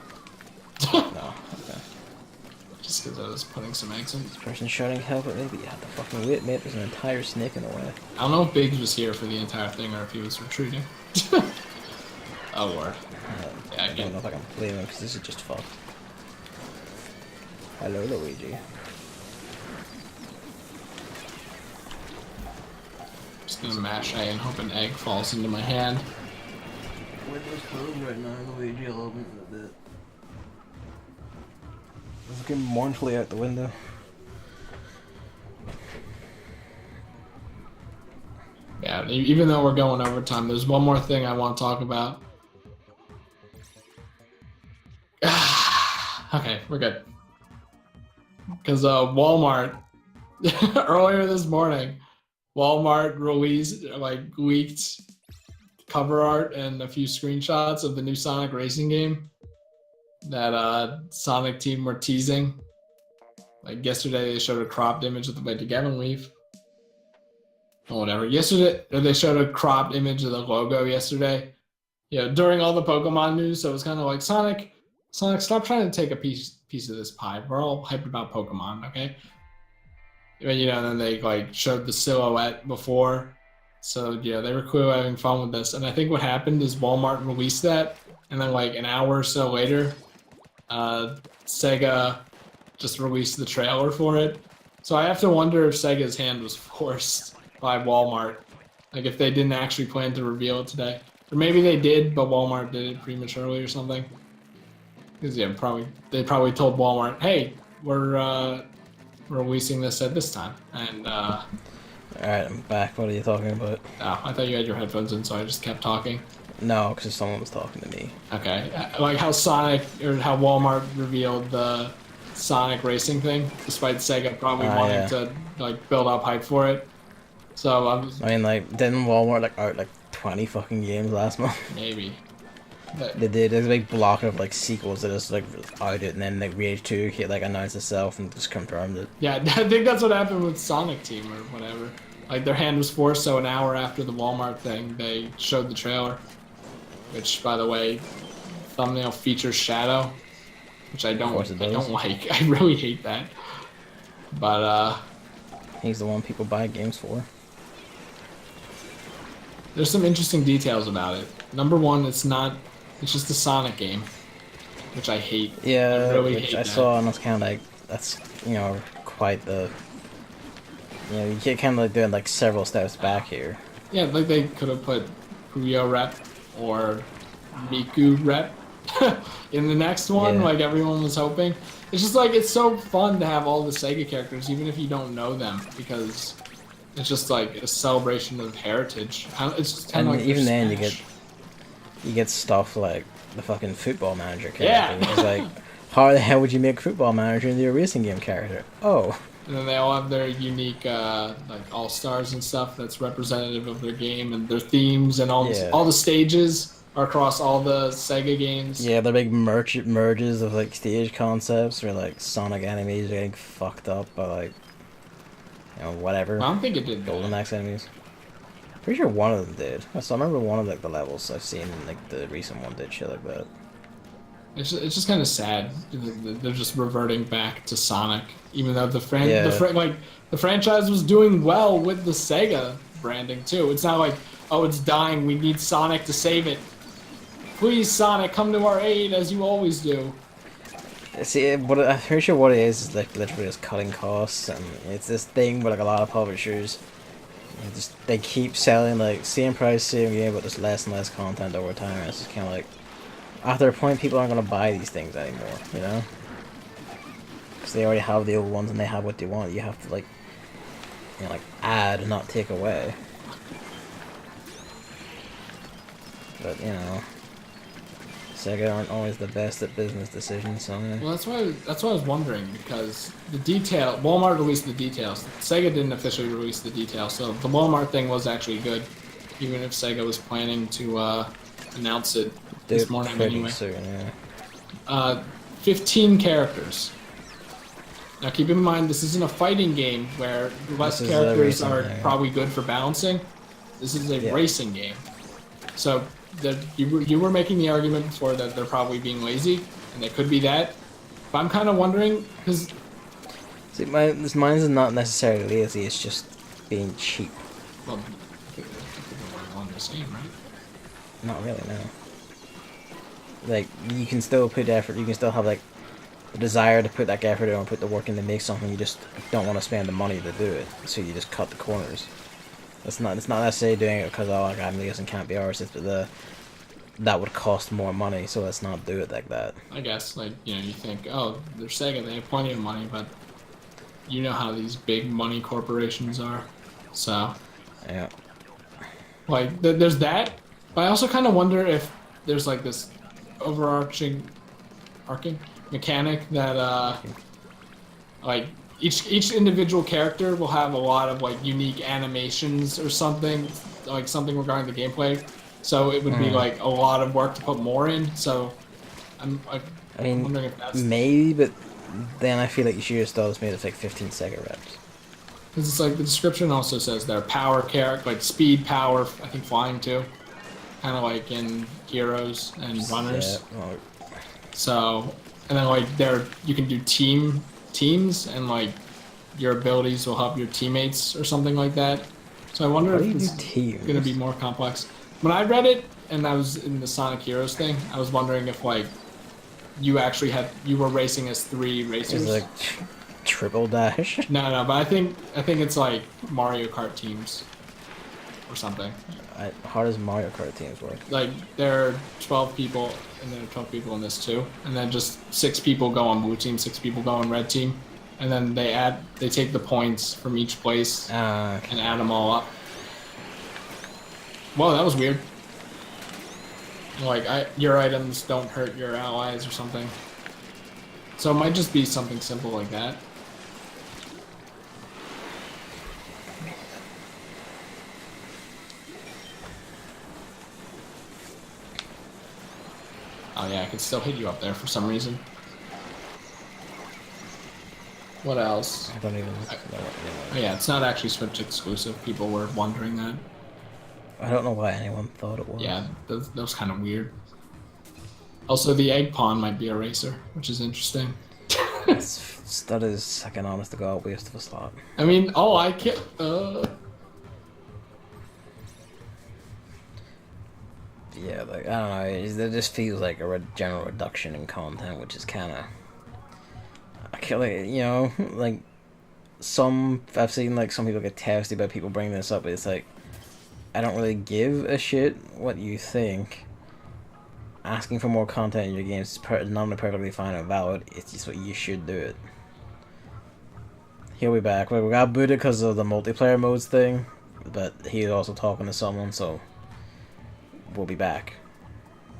[SPEAKER 2] No, okay.
[SPEAKER 1] just because I was putting some eggs in.
[SPEAKER 2] This person's shouting help at me, but you have to fucking wait, mate. There's an entire snake in the way.
[SPEAKER 1] I don't know if Biggs was here for the entire thing or if he was retreating. Oh lord. Yeah,
[SPEAKER 2] I don't know if I can blame him because this is just fucked. Hello, Luigi.
[SPEAKER 1] Just gonna mash A and hope an egg falls into my hand.
[SPEAKER 2] Window's closed right now, Luigi. I'll open it in a bit. Looking mournfully out the window.
[SPEAKER 1] Yeah, even though we're going overtime, there's one more thing I want to talk about. Okay, we're good. Because Walmart, earlier this morning, Walmart released, leaked cover art and a few screenshots of the new Sonic racing game that Sonic team were teasing. Like yesterday, they showed a cropped image of the way to Gavin Leaf. Or whatever. Yesterday, they showed a cropped image of the logo yesterday. During all the Pokemon news, so it was kind of like Sonic, stop trying to take a piece of this pie. We're all hyped about Pokemon, okay? And then they showed the silhouette before. So they were clearly having fun with this. And I think what happened is Walmart released that, and then an hour or so later, Sega just released the trailer for it. So I have to wonder if Sega's hand was forced by Walmart. If they didn't actually plan to reveal it today. Or maybe they did, but Walmart did it prematurely or something. Because they probably told Walmart, hey, we're releasing this at this time. And
[SPEAKER 2] Alright, I'm back. What are you talking about?
[SPEAKER 1] Oh, I thought you had your headphones in, so I just kept talking.
[SPEAKER 2] No, because someone was talking to me.
[SPEAKER 1] Okay. Like how how Walmart revealed the Sonic racing thing, despite Sega probably wanting to build up hype for it. So
[SPEAKER 2] didn't Walmart out 20 fucking games last month?
[SPEAKER 1] Maybe.
[SPEAKER 2] They did. There's a big block of sequels that just out it, and then Rage 2 announced itself and just confirmed it.
[SPEAKER 1] Yeah, I think that's what happened with Sonic Team or whatever. Their hand was forced, so an hour after the Walmart thing, they showed the trailer. Which, by the way, thumbnail features Shadow, which I don't like. I really hate that. But
[SPEAKER 2] he's the one people buy games for.
[SPEAKER 1] There's some interesting details about it. Number one, it's just a Sonic game, which I hate.
[SPEAKER 2] Yeah,
[SPEAKER 1] I really
[SPEAKER 2] which
[SPEAKER 1] hate
[SPEAKER 2] I
[SPEAKER 1] that.
[SPEAKER 2] saw, and I was kind of that's quite the. You get kind of doing several steps back here.
[SPEAKER 1] Yeah, they could have put Puyo rep or Miku rep in the next one, like everyone was hoping. It's just it's so fun to have all the Sega characters, even if you don't know them, because it's just a celebration of heritage. It's just kind of
[SPEAKER 2] even then you get stuff like the fucking Football Manager character.
[SPEAKER 1] Yeah.
[SPEAKER 2] It's how the hell would you make Football Manager into a racing game character? Oh.
[SPEAKER 1] And then they all have their unique all-stars and stuff that's representative of their game and their themes and all the stages are across all the Sega games.
[SPEAKER 2] Yeah, they're big merges of stage concepts where Sonic enemies are getting fucked up by whatever.
[SPEAKER 1] I don't think it did
[SPEAKER 2] Golden Axe enemies. Pretty sure one of them did. I remember one of the levels I've seen the recent one did shit like that.
[SPEAKER 1] It's just kind of sad. They're just reverting back to Sonic, even though the franchise was doing well with the Sega branding too. It's not oh, it's dying. We need Sonic to save it. Please, Sonic, come to our aid as you always do.
[SPEAKER 2] See, I'm pretty sure what it is literally just cutting costs, and it's this thing where a lot of publishers, they keep selling same price, same game, but there's less and less content over time. And it's just kind of after a point, people aren't gonna buy these things anymore, because they already have the old ones and they have what they want. You have to add, not take away. But Sega aren't always the best at business decisions, so
[SPEAKER 1] Well, that's why I was wondering, because Walmart released the details. Sega didn't officially release the details, so the Walmart thing was actually good, even if Sega was planning to announce it this morning anyway.
[SPEAKER 2] Soon, yeah.
[SPEAKER 1] 15 characters. Now keep in mind, this isn't a fighting game where less characters are probably good for balancing. This is a racing game. So you were making the argument before that they're probably being lazy, and they could be that. But I'm kind of wondering, because...
[SPEAKER 2] See, mine's not necessarily lazy, it's just being cheap.
[SPEAKER 1] Well, I think they're all the same, right?
[SPEAKER 2] Not really, no. like you can still put effort. You can still have like the desire to put that effort in and put the work in to make something. You just don't want to spend the money to do it, so you just cut the corners. It's not necessarily doing it because, oh, like, I'm guessing can't be ours. It's that would cost more money, so let's not do it like that.
[SPEAKER 1] I guess, like, you know, you think, oh, they're Sega, they have plenty of money, but you know how these big money corporations are. So,
[SPEAKER 2] Yeah.
[SPEAKER 1] like, there's that, but I also kind of wonder if there's, like, this overarching mechanic that, like, each individual character will have a lot of, like, unique animations or something, like, something regarding the gameplay. So it would be, like, a lot of work to put more in, so I'm wondering if that's...
[SPEAKER 2] maybe, but then I feel like you should have still just made it like 15-second reps.
[SPEAKER 1] Because it's like the description also says they're power character, like speed, power, I think flying too. Kind of like in Heroes and Runners.
[SPEAKER 2] Yeah, well,
[SPEAKER 1] so, and then like you can do teams and like your abilities will help your teammates or something like that. So I wonder if it's going to be more complex. When I read it and I was in the Sonic Heroes thing, I was wondering if like you were racing as 3 racers.
[SPEAKER 2] it's like triple dash.
[SPEAKER 1] No, but I think it's like Mario Kart teams or something.
[SPEAKER 2] How does Mario Kart teams work?
[SPEAKER 1] Like there are 12 people, and there are 12 people in this too, and then just 6 people go on blue team, 6 people go on red team, and then they take the points from each place
[SPEAKER 2] Okay.
[SPEAKER 1] and add them all up. Whoa, that was weird. Like your items don't hurt your allies or something. So it might just be something simple like that. Oh yeah, I can still hit you up there for some reason. What else?
[SPEAKER 2] I don't even know
[SPEAKER 1] Oh yeah, it's not actually Switch exclusive. People were wondering that.
[SPEAKER 2] I don't know why anyone thought it was.
[SPEAKER 1] Yeah, that was kind of weird. Also, the egg pawn might be a racer, which is interesting.
[SPEAKER 2] That is like an honest to God waste of a slot.
[SPEAKER 1] I mean, oh, I can't.
[SPEAKER 2] Yeah, like I don't know. It just feels like a general reduction in content, which is kind of. I feel like like I've seen like some people get testy by people bringing this up. But it's like I don't really give a shit what you think. Asking for more content in your games is not only perfectly fine and valid. It's just what you should do it. He'll be back. We got booted because of the multiplayer modes thing, but he's also talking to someone, so we'll be back.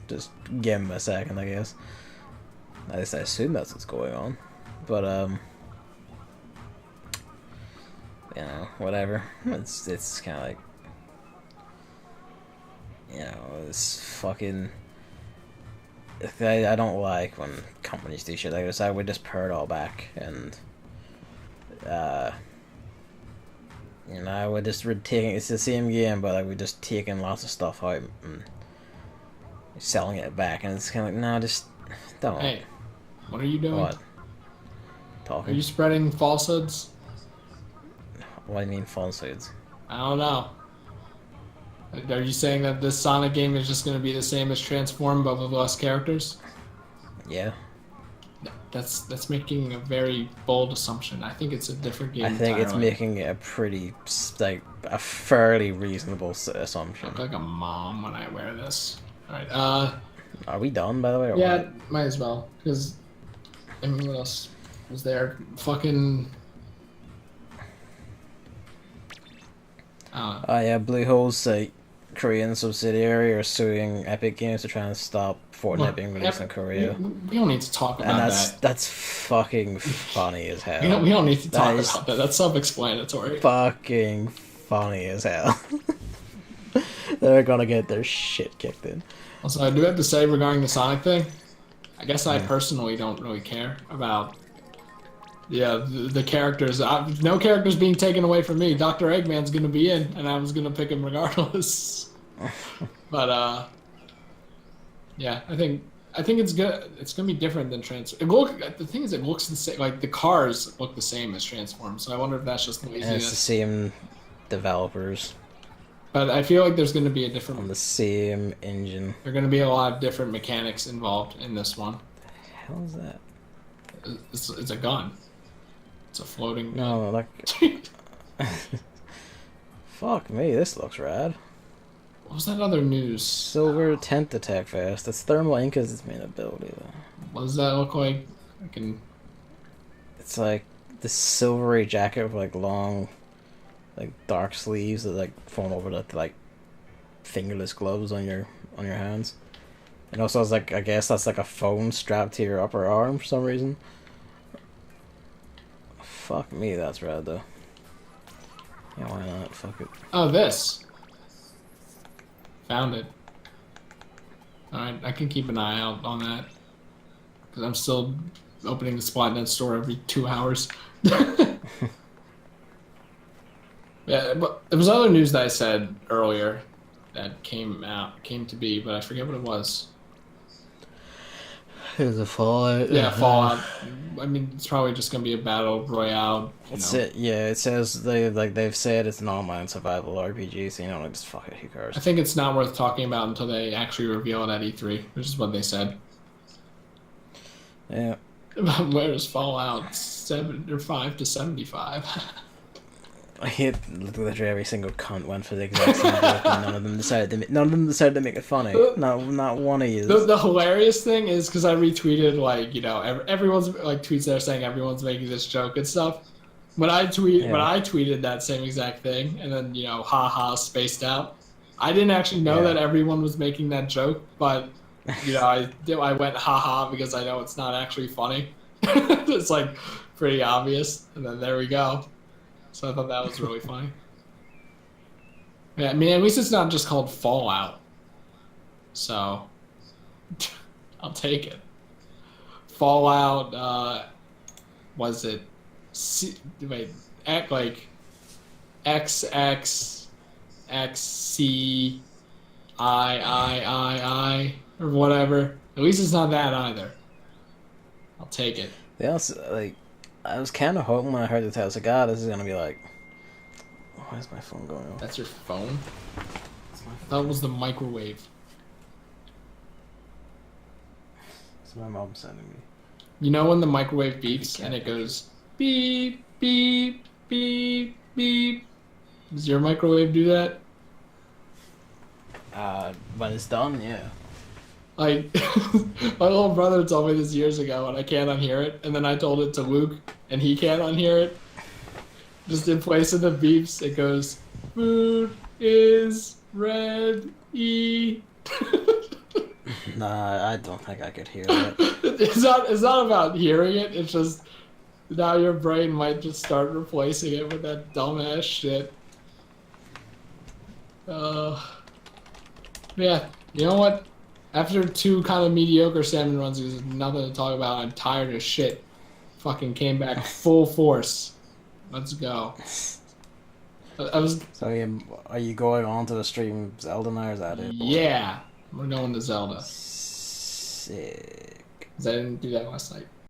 [SPEAKER 2] Just give him a second, I guess. At least I assume that's what's going on. But whatever. It's kind of like, it's fucking. I don't like when companies do shit like this. I would just pare it all back and I would just it's the same game, but like we're just taking lots of stuff out and selling it back, and it's kind of like, no, just don't.
[SPEAKER 1] Hey, what are you doing?
[SPEAKER 2] What?
[SPEAKER 1] Are
[SPEAKER 2] Talking?
[SPEAKER 1] you spreading falsehoods?
[SPEAKER 2] What do you mean falsehoods?
[SPEAKER 1] I don't know. Are you saying that this Sonic game is just going to be the same as Transform, but with less characters?
[SPEAKER 2] Yeah.
[SPEAKER 1] That's making a very bold assumption. I think it's a different game.
[SPEAKER 2] I think it's
[SPEAKER 1] entirely.
[SPEAKER 2] making it a fairly reasonable assumption.
[SPEAKER 1] I look like a mom when I wear this. All right.
[SPEAKER 2] Are we done, by the way? Or
[SPEAKER 1] Yeah,
[SPEAKER 2] what?
[SPEAKER 1] might as well. Because I mean, what else was there? Fucking.
[SPEAKER 2] Oh yeah, Bluehole's Korean subsidiary are suing Epic Games to try and stop Fortnite being released in Korea.
[SPEAKER 1] We don't need to talk about that.
[SPEAKER 2] That's fucking funny as hell.
[SPEAKER 1] We don't need to talk about that. That's self-explanatory.
[SPEAKER 2] Fucking funny as hell. They're gonna get their shit kicked in.
[SPEAKER 1] Also, I do have to say regarding the Sonic thing, I guess I personally don't really care about the characters. No characters being taken away from me. Dr. Eggman's gonna be in, and I was gonna pick him regardless. But yeah, I think it's good. It's gonna be different than Transform. The thing is, it looks the same. Like the cars look the same as Transform. So I wonder if that's just
[SPEAKER 2] And it's the
[SPEAKER 1] laziness.
[SPEAKER 2] same developers.
[SPEAKER 1] But I feel like there's going to be a
[SPEAKER 2] on
[SPEAKER 1] different.
[SPEAKER 2] the same engine.
[SPEAKER 1] There are going to be a lot of different mechanics involved in this one.
[SPEAKER 2] Hell is that?
[SPEAKER 1] It's a gun. It's a floating.
[SPEAKER 2] No, like. Fuck me, this looks rad.
[SPEAKER 1] What was that other news?
[SPEAKER 2] Silver tent attack fast. It's thermal ink as its main ability though.
[SPEAKER 1] What does that look like? I can.
[SPEAKER 2] It's like this silvery jacket with like long, like dark sleeves that like form over the like fingerless gloves on your hands. And also has like I guess that's like a phone strapped to your upper arm for some reason. Fuck me, that's rad though. Yeah, why not? Fuck it.
[SPEAKER 1] Oh, this. Found it. Alright, I can keep an eye out on that. Because I'm still opening the Spotnet store every 2 hours. Yeah, but there was other news that I said earlier that came to be, but I forget what it was.
[SPEAKER 2] There's a Fallout.
[SPEAKER 1] Yeah, Fallout. I mean, it's probably just gonna be a battle royale.
[SPEAKER 2] Yeah, it says they've said it's an online survival RPG, so like just fuck it, who cares?
[SPEAKER 1] I think it's not worth talking about until they actually reveal it at E3, which is what they said.
[SPEAKER 2] Yeah.
[SPEAKER 1] Where's Fallout 7 or 5 to 75?
[SPEAKER 2] I hate literally every single cunt went for the exact same joke, and none of them decided to make it funny. Not one of you.
[SPEAKER 1] The hilarious thing is because I retweeted everyone's like tweets there saying everyone's making this joke and stuff. When I tweeted that same exact thing and then haha spaced out. I didn't actually know that everyone was making that joke, but I went haha because I know it's not actually funny. It's like pretty obvious, and then there we go. So I thought that was really funny. Yeah, I mean, at least it's not just called Fallout. So, I'll take it. Fallout, was it... like... XXXCIIII or whatever. At least it's not that either. I'll take it.
[SPEAKER 2] They also, like... I was kind of hoping when I heard the title, I was like, this is going to be like... Why is my phone going off?
[SPEAKER 1] That's your phone? That was the microwave.
[SPEAKER 2] It's my mom sending me.
[SPEAKER 1] You know when the microwave beeps and it goes beep, beep, beep, beep? Does your microwave do that?
[SPEAKER 2] When it's done, yeah.
[SPEAKER 1] Like, my little brother told me this years ago and I can't unhear it, and then I told it to Luke and he can't unhear it. Just in place of the beeps, it goes, food is ready.
[SPEAKER 2] Nah, I don't think I could hear that.
[SPEAKER 1] It's not about hearing it, it's just now your brain might just start replacing it with that dumbass shit. Yeah, you know what? After 2 kind of mediocre salmon runs, there's nothing to talk about. I'm tired as shit. Fucking came back full force. Let's go.
[SPEAKER 2] So are you going on to the stream Zelda now, or is that it?
[SPEAKER 1] Yeah, we're going to Zelda.
[SPEAKER 2] Sick.
[SPEAKER 1] 'Cause I didn't do that last night.